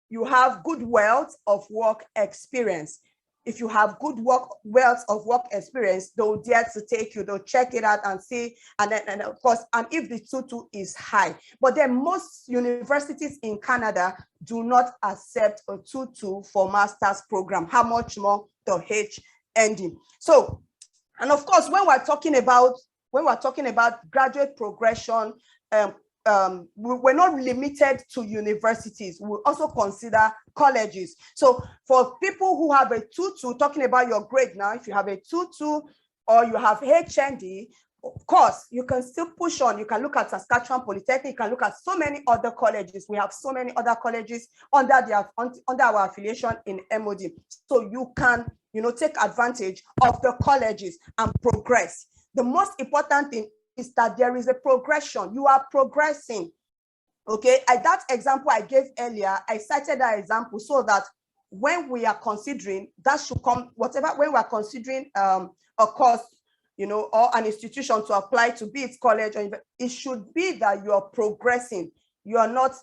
you have good wealth of work experience. If you have good wealth of work experience, they'll dare to take you, they'll check it out and see, and of course, and if the 2-2 is high. But then most universities in Canada do not accept a 2-2 for master's program. How much more the HND? So, and of course, when we're talking about graduate progression, we're not limited to universities. We also consider colleges. So for people who have a 2-2, talking about your grade now, if you have a 2-2 or you have HND, of course, you can still push on. You can look at Saskatchewan Polytechnic, you can look at so many other colleges. We have so many other colleges under our affiliation in MOD. So you can, take advantage of the colleges and progress. The most important thing is that there is a progression. You are progressing. Okay, that example I gave earlier, I cited that example so that when we are considering, that should come, when we are considering a course, or an institution to apply to, be it college, or it should be that you are progressing. You're not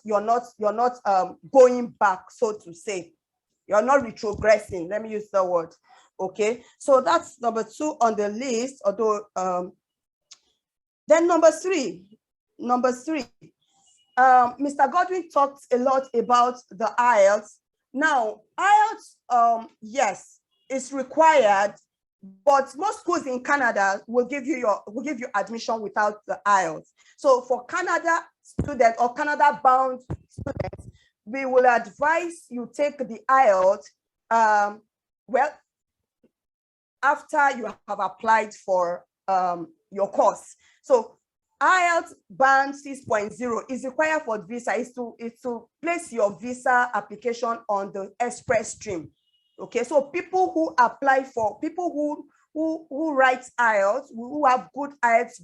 going back, so to say. You're not retrogressing. Let me use the word. Okay, so that's number 2 on the list. Although, then number three, Mr. Godwin talked a lot about the Ielts. Now, Ielts, yes, it's required, but most schools in Canada will give you admission without the Ielts. So for Canada students or Canada-bound students, we will advise you take the Ielts, after you have applied for your course. So IELTS band 6.0 is required for visa, is to place your visa application on the express stream. Okay, so people who write IELTS, who have good IELTS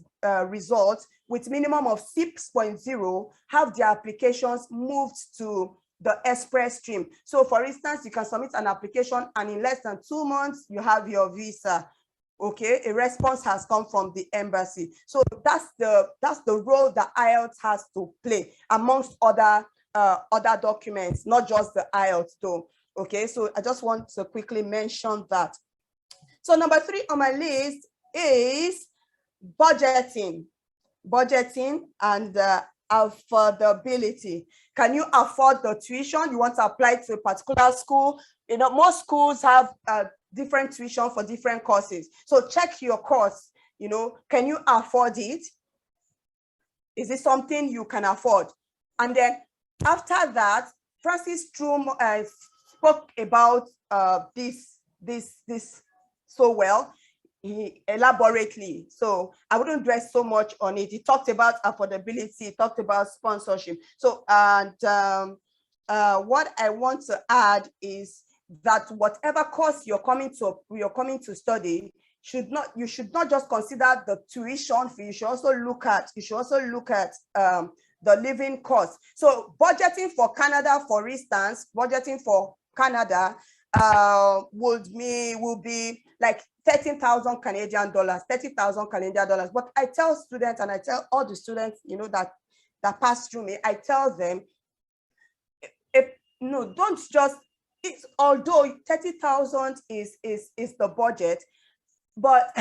results with minimum of 6.0, have their applications moved to the express stream. So for instance, you can submit an application and in less than 2 months, you have your visa. Okay, a response has come from the embassy. So that's the role that IELTS has to play amongst other documents, not just the IELTS though. Okay, so I just want to quickly mention that. So number 3 on my list is budgeting and affordability. Can you afford the tuition? You want to apply to a particular school? Most schools have different tuition for different courses. So check your course, can you afford it? Is it something you can afford? And then after that, Francis spoke about this so well, elaborately. So I wouldn't dwell so much on it. He talked about affordability, he talked about sponsorship. So, and what I want to add is that whatever course you're coming to study, you should not just consider the tuition fee. You should also look at the living cost. So budgeting for Canada, for instance, will be like 13,000 Canadian dollars, 30,000 Canadian dollars. But I tell students, and I tell all the students, that pass through me, I tell them, no, don't just, although 30,000 is the budget, but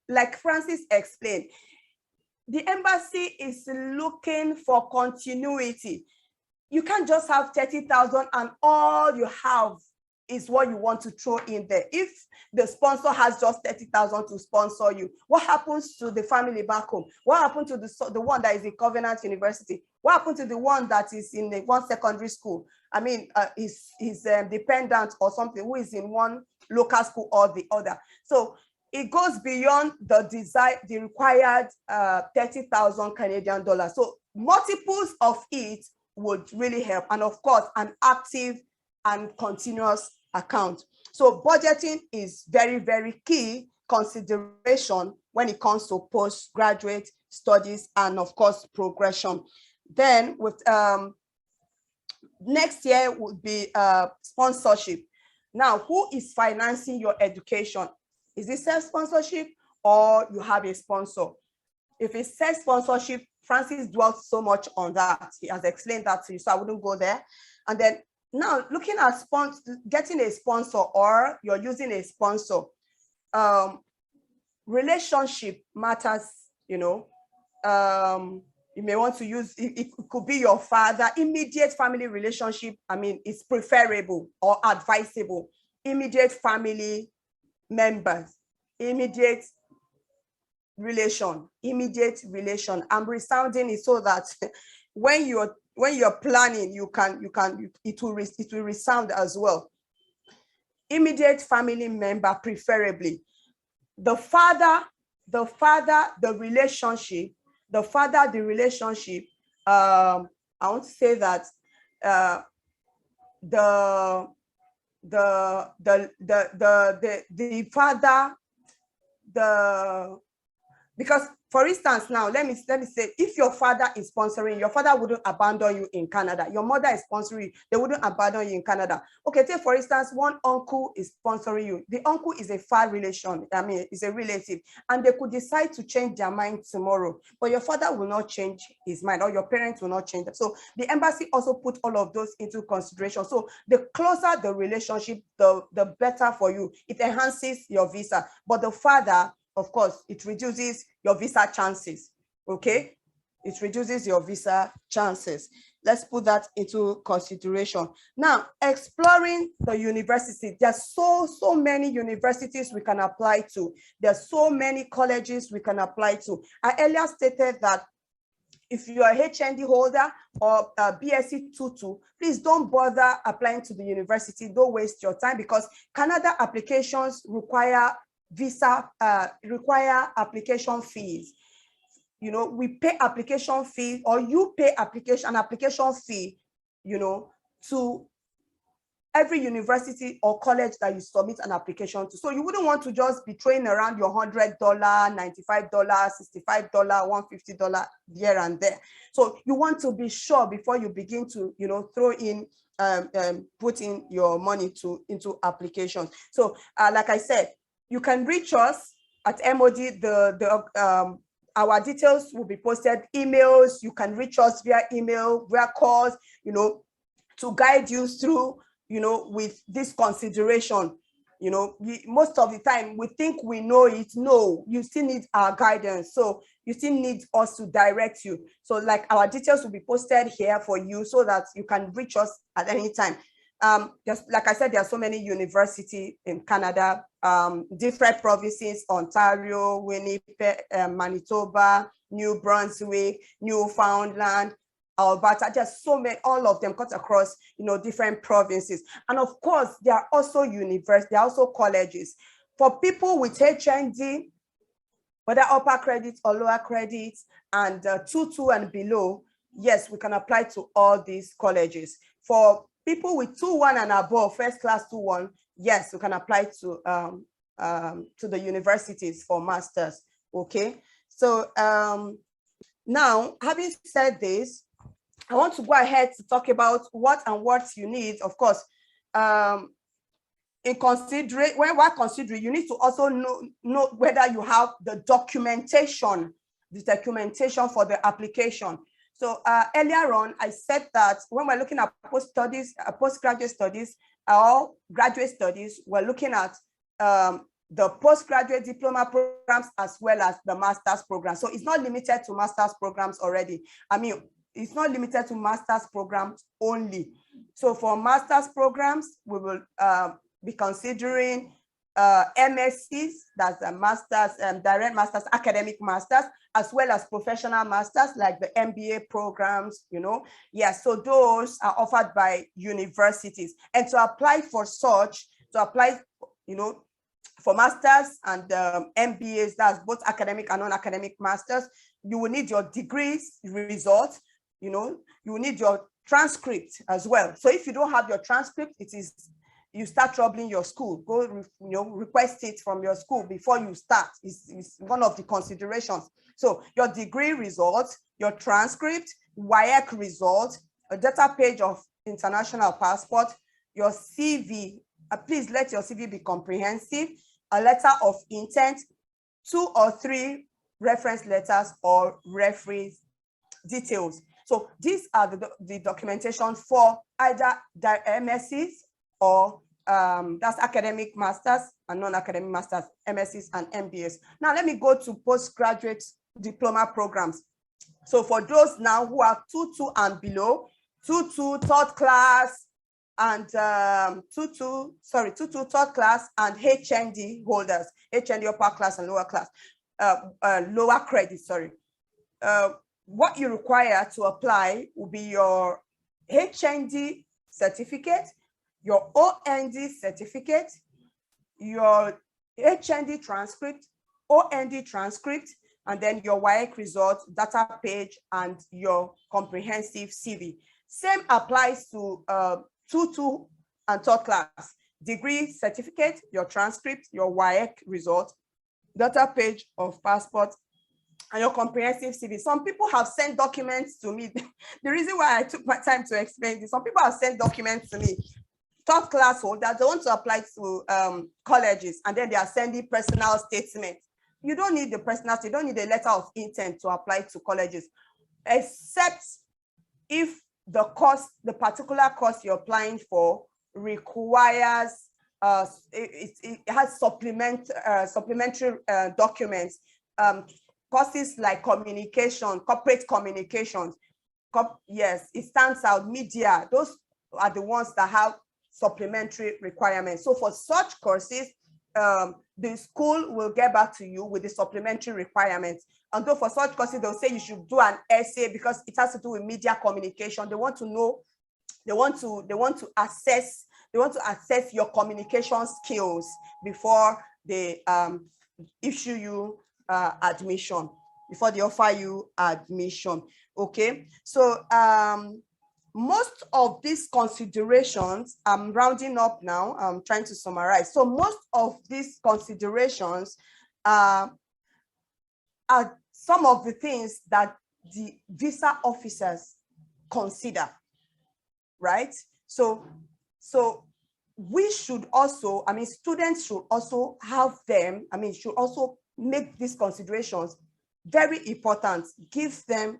like Francis explained, the embassy is looking for continuity. You can't just have 30,000 and all you have is what you want to throw in there. If the sponsor has just 30,000 to sponsor you, what happens to the family back home? What happened to the one that is in Covenant University? What happened to the one that is in one secondary school? I mean, his dependent or something who is in one local school or the other. So it goes beyond the required 30,000 Canadian dollars. So multiples of it would really help. And of course, an active and continuous account. So budgeting is very, very key consideration when it comes to postgraduate studies and of course, progression. Then with next year would be sponsorship. Now, who is financing your education? Is it self-sponsorship or you have a sponsor? If it's self-sponsorship, Francis dwelt so much on that. He has explained that to you, so I wouldn't go there. And then now looking at getting a sponsor or you're using a sponsor, relationship matters, you may want to use, it could be your father, immediate family relationship. I mean, it's preferable or advisable. Immediate family members, immediate relation. I'm resounding it so that when you're planning, it will resound as well. Immediate family member, preferably. The father, the relationship. I want to say that the father, because for instance, now let me say, if your father is sponsoring, your father wouldn't abandon you in Canada. Your mother is sponsoring you, they wouldn't abandon you in Canada. Okay, take for instance, one uncle is sponsoring you. The uncle is a far relation, I mean, is a relative, and they could decide to change their mind tomorrow, but your father will not change his mind, or your parents will not change. So the embassy also put all of those into consideration. So the closer the relationship, the better for you. It enhances your visa. But the father, of course, it reduces your visa chances, okay? It reduces your visa chances. Let's put that into consideration. Now, exploring the university. There's so many universities we can apply to. There's so many colleges we can apply to. I earlier stated that if you are a HND holder or a BSc 2.2, please don't bother applying to the university. Don't waste your time, because Canada applications require application fees. We pay application fee, or you pay an application fee, to every university or college that you submit an application to. So you wouldn't want to just be throwing around your $100, $95, $65, $150 here and there. So you want to be sure before you begin to, throw in, put in your money into applications. So like I said, you can reach us at MOD. Our details will be posted, emails. You can reach us via email, via calls, to guide you through, with this consideration. Most of the time we think we know it. No, you still need our guidance. So you still need us to direct you. So like our details will be posted here for you so that you can reach us at any time. Just like I said, there are so many universities in Canada, different provinces: Ontario, Winnipeg, Manitoba, New Brunswick, Newfoundland, Alberta, just so many, all of them cut across, different provinces. And of course, there are also universities, there are also colleges. For people with HND, whether upper credits or lower credits, and 2.2 and below, yes, we can apply to all these colleges. For people with 2.1 and above, first class 2.1, yes, we can apply to the universities for masters. Okay, so now, having said this, I want to go ahead to talk about what you need. Of course, in considering, when we're considering, you need to also know whether you have the documentation for the application. So earlier on, I said that when we're looking at postgraduate studies or graduate studies, we're looking at the postgraduate diploma programs as well as the master's program. So it's not limited to master's programs already. I mean, it's not limited to master's programs only. So for master's programs, we will be considering MScs, that's the master's, direct master's, academic masters, as well as professional masters like the MBA programs, Yeah, so those are offered by universities. And to apply for such, for masters and MBAs, that's both academic and non-academic masters, you will need your degrees results, you will need your transcript as well. So if you don't have your transcript, you start troubling your school. Go, request it from your school before you start. It's one of the considerations. So your degree results, your transcript, WIAC results, a data page of international passport, your CV. Please let your CV be comprehensive, a letter of intent, 2 or 3 reference letters or reference details. So these are the documentation for either the MScs or that's academic masters and non-academic masters, MScs and MBAs. Now let me go to postgraduate diploma programs. So for those now who are 2.2 and below, 2.2 third class and 2.2 third class and HND holders, HND upper class and lower class, lower credit, sorry. What you require to apply will be your HND certificate, your OND certificate, your HND transcript, OND transcrict, and then your WIAC result, data page, and your comprehensive CV. Same applies to 2.2 and third class. Degree certificate, your transcript, your WIAC result, data page of passport, and your comprehensive CV. Some people have sent documents to me. The reason why I took my time to explain this, some people have sent documents to me. Third class holders, they want to apply to colleges, and then they are sending personal statements. You don't need the personal, you don't need a letter of intent to apply to colleges, except if the course, the particular course you're applying for requires, it has supplementary documents, courses like communication, corporate communications. Yes, it stands out, media, those are the ones that have supplementary requirements. So for such courses, the school will get back to you with the supplementary requirements. Although for such courses, they'll say you should do an essay because it has to do with media communication. They want to know, they want to assess your communication skills before they issue you admission, before they offer you admission. Okay, so most of these considerations, I'm rounding up now, I'm trying to summarize. So most of these considerations are some of the things that the visa officers consider, right? So we should also, I mean, students should also have them, I mean, should also make these considerations very important, give them,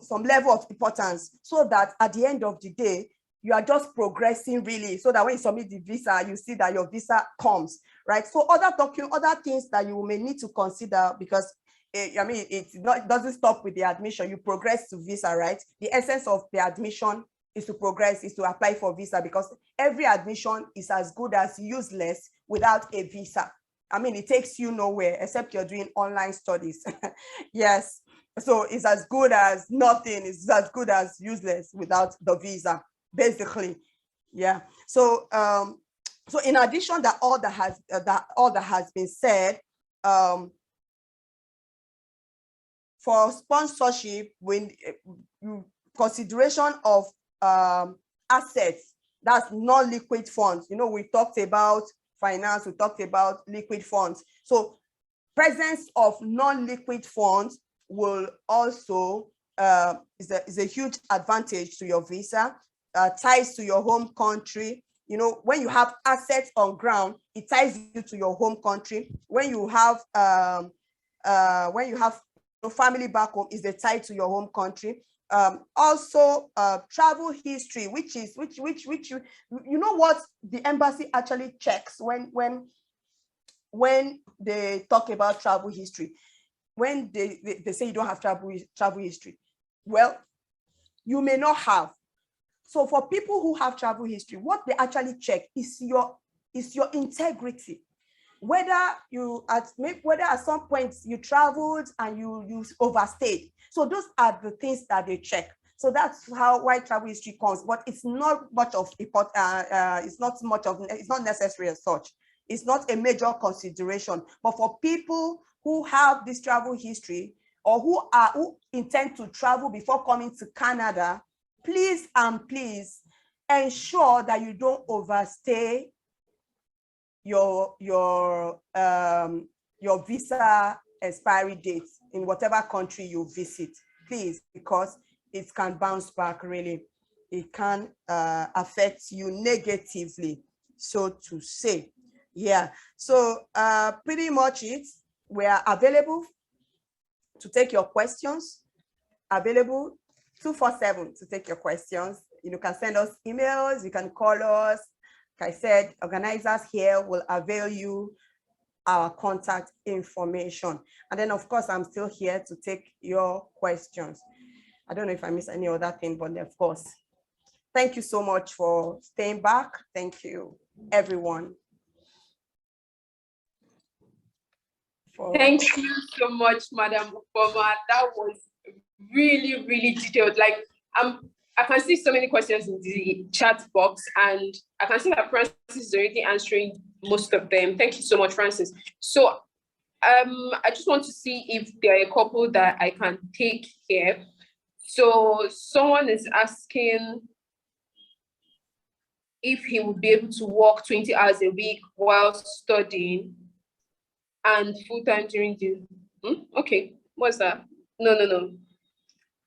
some level of importance, so that at the end of the day, you are just progressing really, so that when you submit the visa, you see that your visa comes, right? So other things that you may need to consider, because it doesn't stop with the admission, you progress to visa, right? The essence of the admission is to progress, is to apply for visa, because every admission is as good as useless without a visa. I mean, it takes you nowhere except you're doing online studies. Yes. So it's as good as nothing. It's as good as useless without the visa, basically. Yeah. So so in addition that all that has been said, for sponsorship, when consideration of assets, that's non-liquid funds. You know, we talked about finance, we talked about liquid funds. So presence of non-liquid funds will also is a huge advantage to your visa, ties to your home country. You know, when you have assets on ground, it ties you to your home country. When you have family back home, is the tie to your home country. Also travel history, which you know what the embassy actually checks when they talk about travel history, when they say you don't have travel history. Well, you may not have. So for people who have travel history, what they actually check is your integrity. Whether at some point you traveled and you overstayed. So those are the things that they check. So that's why travel history comes, but it's not much of it's not necessary as such. It's not a major consideration. But for people who have this travel history, or who intend to travel before coming to Canada, please ensure that you don't overstay your visa expiry date in whatever country you visit, please, because it can bounce back. Really, it can affect you negatively, so to say. Yeah. So pretty much it. We are available to take your questions. Available 247 to take your questions. You can send us emails. You can call us. Like I said, organizers here will avail you our contact information. And then, of course, I'm still here to take your questions. I don't know if I missed any other thing, but of course, thank you so much for staying back. Thank you, everyone. Thank you so much, Madam Upoma. That was really, really detailed. Like, I can see so many questions in the chat box, and I can see that Francis is already answering most of them. Thank you so much, Francis. So I just want to see if there are a couple that I can take here. So someone is asking if he would be able to work 20 hours a week while studying and full-time during the okay, what's that? No.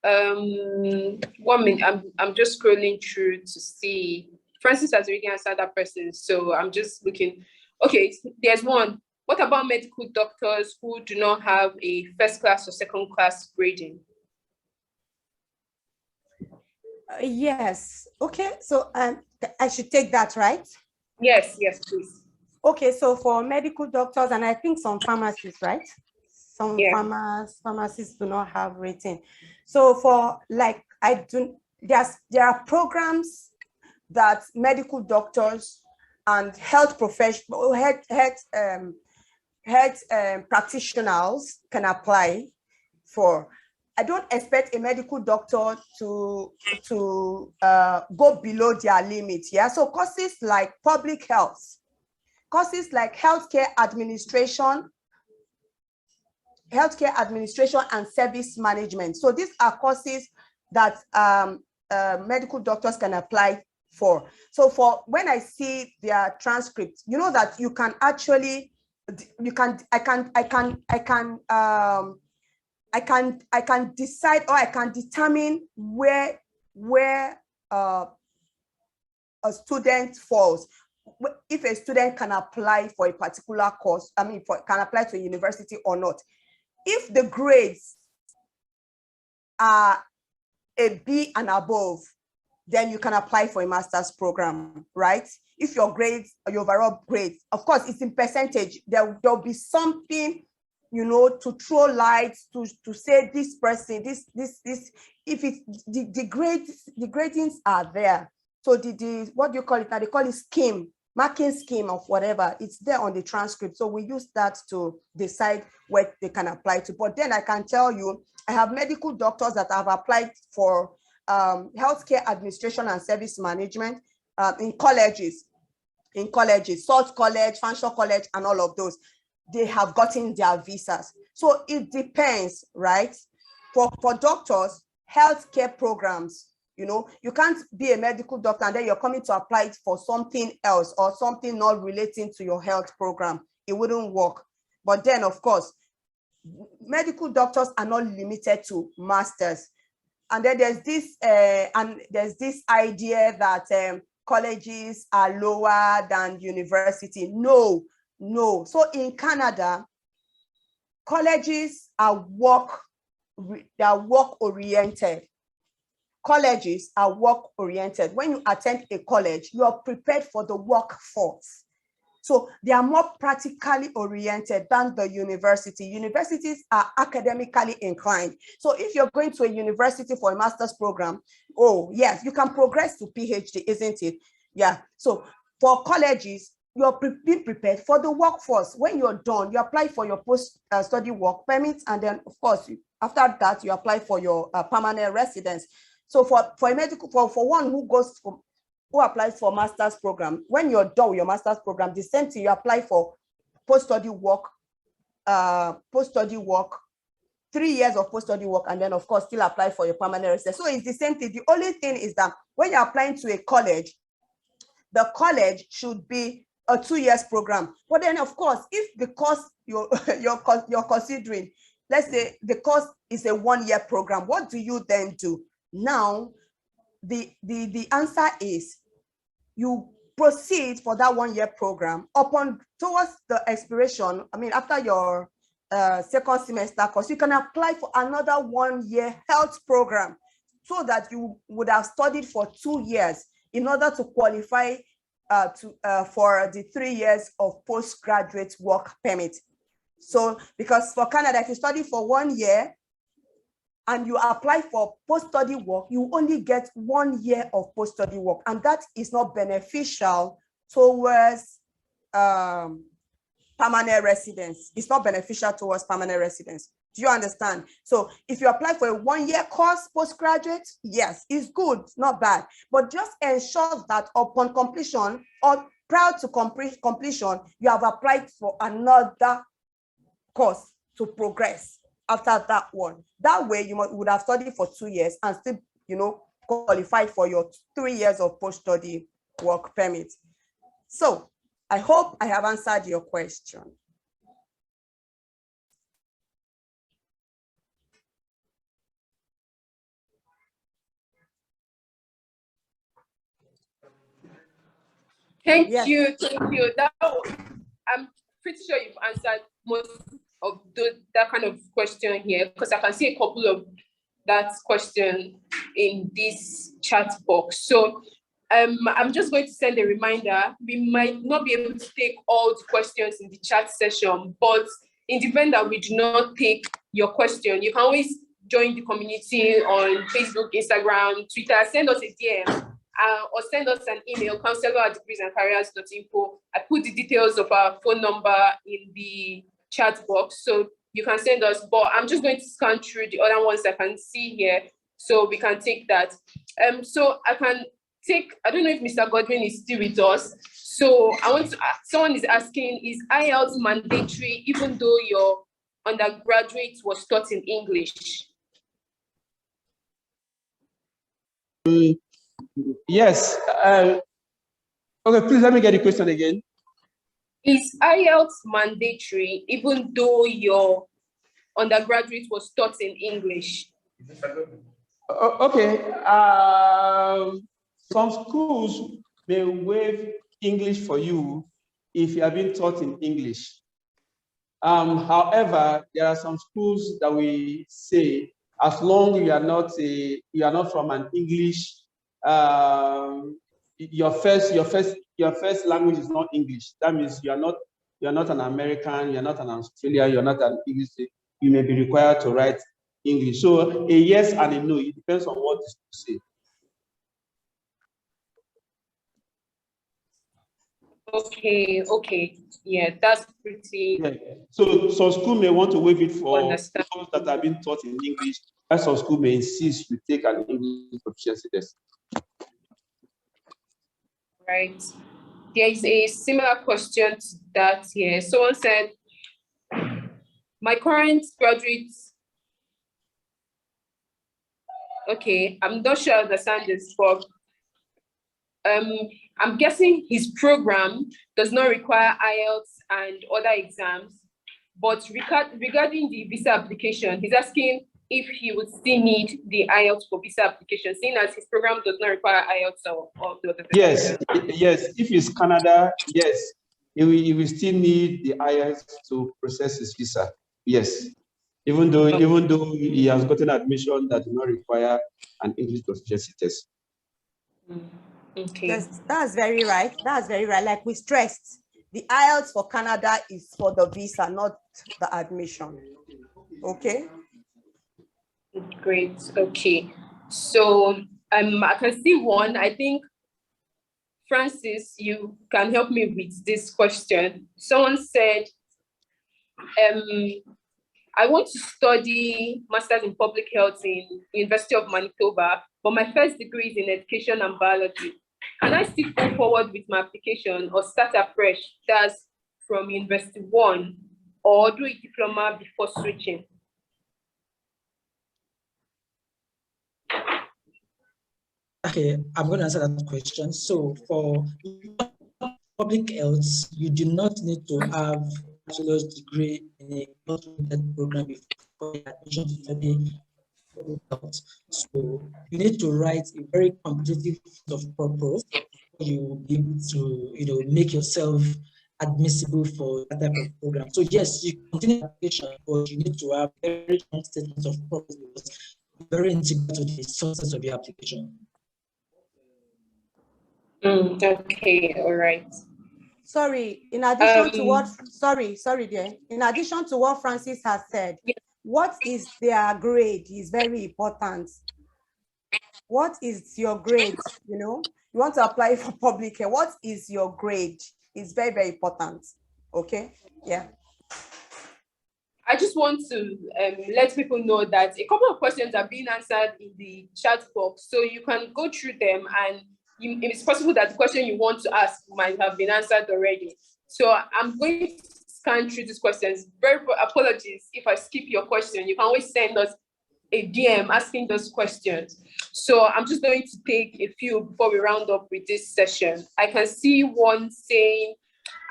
1 minute. I'm just scrolling through to see. Francis has already answered that person, so I'm just looking. Okay, there's one. What about medical doctors who do not have a first class or second class grading? Yes. Okay. So I should take that, right? Yes, please. Okay. So for medical doctors, and I think some pharmacists, right? Some pharmacists do not have rating. So for there are programs that medical doctors and health professionals, health practitioners can apply for. I don't expect a medical doctor to go below their limit. Yeah. So courses like public health, courses like healthcare administration and service management. So these are courses that medical doctors can apply for. So for when I see their transcript, you know that you can actually, I can decide, or I can determine where a student falls. If a student can apply for a particular course, can apply to a university or not. If the grades are a B and above, then you can apply for a master's program, right? If your grades, your overall grades, of course, it's in percentage. There'll be something, to throw lights to say this person, this. If it's the grades, the gradings are there. So the what do you call it now? They call it scheme. marking scheme of whatever, it's there on the transcript. So we use that to decide where they can apply to. But then I can tell you, I have medical doctors that have applied for healthcare administration and service management in colleges, Salt College, Fanshawe College, and all of those. They have gotten their visas. So it depends, right? For doctors, healthcare programs, you know, you can't be a medical doctor and then you're coming to apply for something else or something not relating to your health program. It wouldn't work. But then, of course, medical doctors are not limited to masters. And then there's this idea that colleges are lower than university. No. So in Canada, colleges are work-oriented. Colleges are work-oriented. When you attend a college, you are prepared for the workforce. So they are more practically oriented than the university. Universities are academically inclined. So if you're going to a university for a master's program, oh yes, you can progress to PhD, isn't it? Yeah. So for colleges, you're being prepared for the workforce. When you're done, you apply for your post-study work permit, and then of course, after that, you apply for your permanent residence. So for a medical, for one who applies for master's program, when you're done with your master's program, the same thing, you apply for post-study work, 3 years of post-study work, and then of course still apply for your permanent residence. So it's the same thing. The only thing is that when you're applying to a college, the college should be a 2 years program. But then of course, if the course you're considering, let's say the course is a 1 year program, what do you then do? Now, the answer is you proceed for that 1 year program towards the expiration. I mean, after your second semester course, you can apply for another 1 year health program so that you would have studied for 2 years in order to qualify for the 3 years of postgraduate work permit. So, because for Canada, if you study for 1 year, and you apply for post-study work, you only get 1 year of post-study work, and that is not beneficial towards permanent residence. It's not beneficial towards permanent residence. Do you understand? So if you apply for a 1 year course postgraduate, yes, it's good, not bad, but just ensure that upon completion or prior to completion, you have applied for another course to progress after that one. That way you would have studied for 2 years and still, you know, qualified for your 3 years of post-study work permit. So I hope I have answered your question. Thank Yes. you. I'm pretty sure you've answered most of that kind of question here, because I can see a couple of that question in this chat box. So I'm just going to send a reminder. We might not be able to take all the questions in the chat session, but in the event that we do not take your question, you can always join the community on Facebook, Instagram, Twitter, send us a DM. Or send us an email, counselor@degreesandcareers.info. I put the details of our phone number in the chat box, so you can send us. But I'm just going to scan through the other ones I can see here, so we can take that. So I can take. I don't know if Mr. Godwin is still with us. So I want to. Someone is asking: is Ielts mandatory even though your undergraduate was taught in English? Yes. Okay, please let me get the question again. Is Ielts mandatory even though your undergraduate was taught in English? Okay. Some schools may waive English for you if you have been taught in English. However, there are some schools that we say, as long as you are not from an English, your first language is not English. That means you're not an American, you're not an Australian, you're not an English. You may be required to write English. So a yes and a no, it depends on what the school say. Okay. Yeah, that's pretty. Yeah. So some school may want to waive it for Understand. those that have been taught in English, while some school may insist you take an English proficiency test. Right. There is a similar question to that here. Someone said, my current graduate, okay, I'm not sure I understand this, but I'm guessing his program does not require Ielts and other exams, but regarding the visa application, he's asking if he would still need the Ielts for visa application, seeing as his program does not require Ielts or the other. Yes. If it's Canada, yes, he will still need the IELTS to process his visa. Yes. Even though he has gotten admission that do not require an English proficiency test. Okay. Yes, that's very right. That's very right. Like we stressed, the IELTS for Canada is for the visa, not the admission. Okay. Great. Okay. So I can see one. I think Francis, you can help me with this question. Someone said, I want to study Masters in Public Health in University of Manitoba, but my first degree is in Education and Biology. Can I still go forward with my application or start afresh, that's from University 1, or do a diploma before switching? Okay, I'm going to answer that question. So for public health, you do not need to have a bachelor's degree in a health-related program before admission to study public health. So you need to write a very competitive set of purpose. You will be able to, make yourself admissible for that type of program. So yes, you continue the application, but you need to have very strong statements of purpose because it's very integral to the success of your application. Okay, all right. Sorry, in addition to what, sorry, dear. In addition to what Francis has said, yeah. What is their grade is very important. What is your grade? You want to apply for public care. What is your grade? It's very, very important. Okay, yeah. I just want to let people know that a couple of questions are being answered in the chat box, so you can go through them, and it's possible that the question you want to ask might have been answered already. So I'm going to scan through these questions. Very apologies if I skip your question. You can always send us a DM asking those questions. So I'm just going to take a few before we round up with this session. I can see one saying,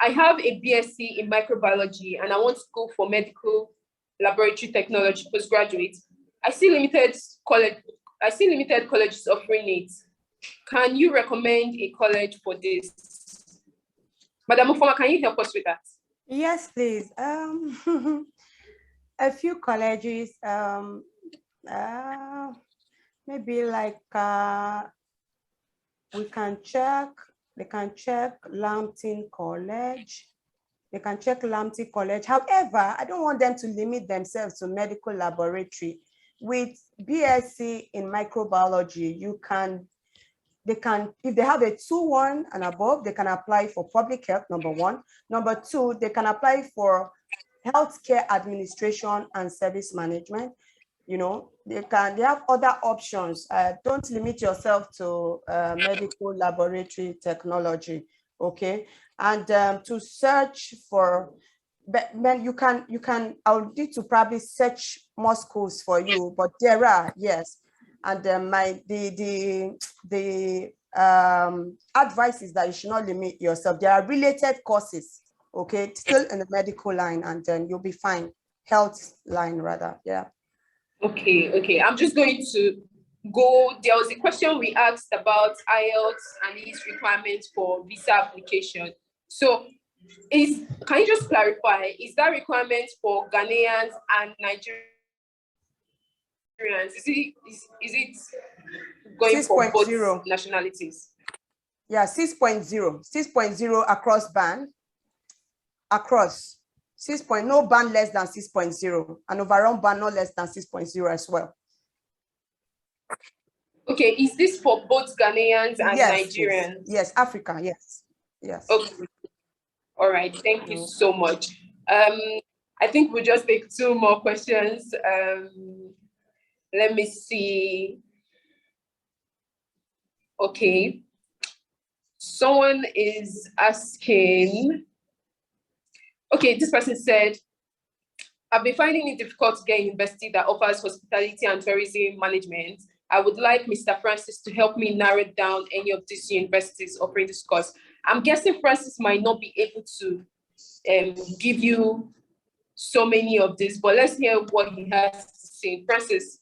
I have a BSc in microbiology and I want to go for medical laboratory technology postgraduate. I see limited colleges offering it. Can you recommend a college for this? Madam Mufoma, can you help us with that? Yes, please. A few colleges, maybe like we can check. They can check Lambton College. They can check Lambton College. However, I don't want them to limit themselves to medical laboratory. With BSc in microbiology, they can, if they have a 2-1 and above, they can apply for public health, number one. Number two, they can apply for healthcare administration and service management. They have other options. Don't limit yourself to medical laboratory technology, okay? And to search for, but then you can, I'll need to probably search more schools for you, but there are, yes. And the advice is that you should not limit yourself. There are related courses, okay, still in the medical line, and then you'll be fine. Health line rather, yeah. Okay. I'm just going to go. There was a question we asked about IELTS and its requirements for visa application. So can you just clarify, is that requirement for Ghanaians and Nigerians? Is it going 6. for both 0. nationalities? Yeah, 6.0. 6.0 across band. Across. 6. No band less than 6.0, and overall band no less than 6.0 as well. Okay, is this for both Ghanaians and yes, Nigerians? Yes, Africa, yes. Okay. All right, thank you so much. I think we'll just take 2 more questions. Let me see. Okay. Someone is asking, okay, this person said, I've been finding it difficult to get a university that offers hospitality and tourism management. I would like Mr. Francis to help me narrow down any of these universities offering this course. I'm guessing Francis might not be able to give you so many of these, but let's hear what he has to say. Francis.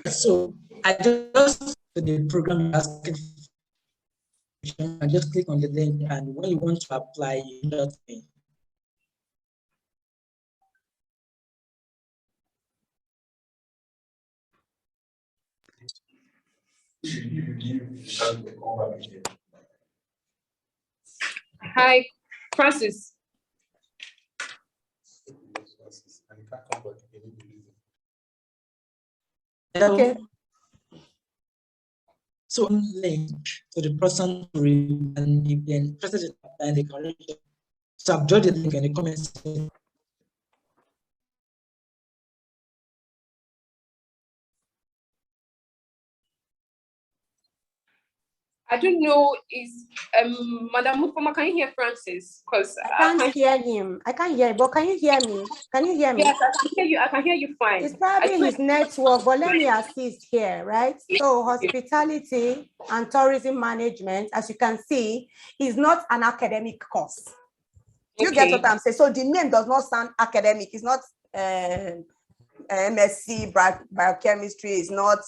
So I just to the program asking and just click on the link, and when you want to apply, you just me. Hi, Francis. Okay. So link to the person to read, and if they're interested in applying, they can reach. So I've dropped the link in the comments. I don't know, is Madam Mufoma, can you hear Francis? Because I can't hear him. I can't hear, but can you hear me? Can you hear me? Yes, I can hear you. I can hear you fine. It's probably his network, but let me assist here, right? So hospitality and tourism management, as you can see, is not an academic course. You get what I'm saying? So the name does not sound academic. It's not MSc biochemistry. It's not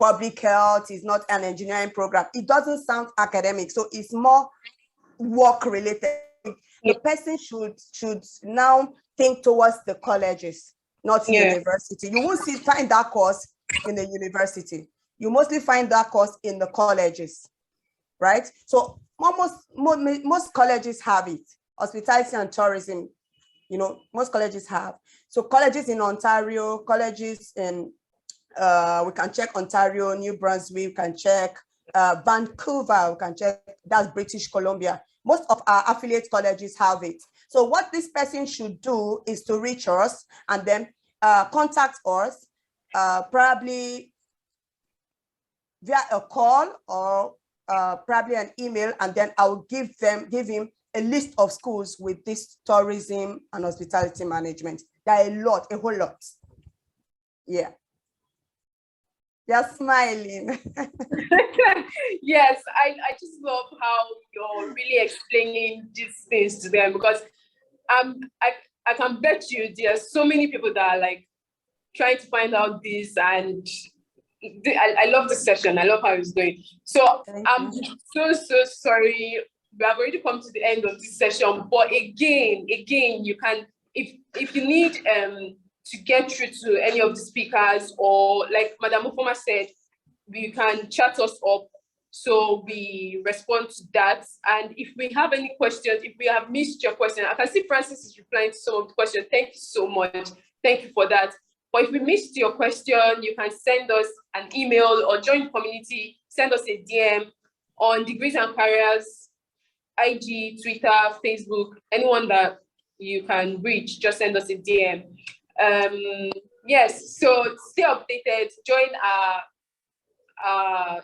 public health. It's not an engineering program. It doesn't sound academic. So it's more work related. The person should now think towards the colleges, not university. You won't find that course in the university. You mostly find that course in the colleges, right? So most colleges have it. Hospitality and tourism, you know, most colleges have. So colleges in Ontario, colleges in, we can check Ontario, New Brunswick, we can check Vancouver, we can check, that's British Columbia. Most of our affiliate colleges have it. So what this person should do is to reach us and then contact us, probably via a call or probably an email, and then I'll give him a list of schools with this tourism and hospitality management. There are a whole lot. Yeah. You're smiling. Yes, I just love how you're really explaining these things to them, because I can bet you there are so many people that are like trying to find out this, and I love this session. I love how it's going. So I'm so sorry. We have already come to the end of this session, but again, you can, if you need to get through to any of the speakers, or like Madam Mufoma said, you can chat us up so we respond to that. And if we have any questions, if we have missed your question, I can see Francis is replying to some of the questions. Thank you so much. Thank you for that. But if we missed your question, you can send us an email or join the community, send us a DM on Degrees and Careers, IG, Twitter, Facebook, anyone that you can reach, just send us a DM. Yes, so stay updated, join our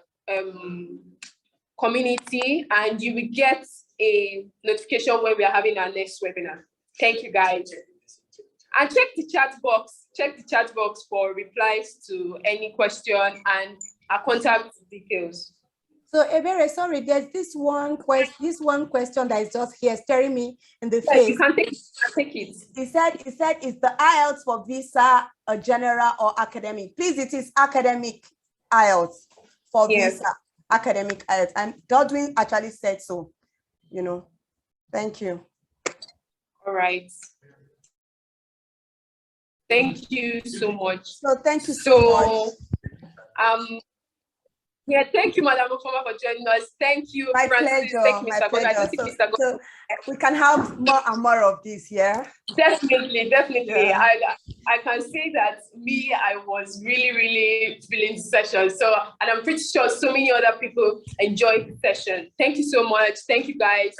community, and you will get a notification when we are having our next webinar. Thank you, guys. And check the chat box for replies to any question and our contact details. So Ebere, sorry, there's this one question that is just here staring me in the face. You can take it. He said, is the IELTS for visa a general or academic? Please, it is academic IELTS for visa, academic IELTS. And Godwin actually said so, you know. Thank you. All right. Thank you so much. So thank you so much. Yeah, thank you, Madam Ofoma, for joining us. Thank you, My Francis. pleasure. Thank you, My Mr. God. I pleasure. don't think So, Mr. God. so we can have more and more of this, yeah? Definitely. Yeah. I can say that I was really feeling the session. So, and I'm pretty sure so many other people enjoyed the session. Thank you so much. Thank you, guys.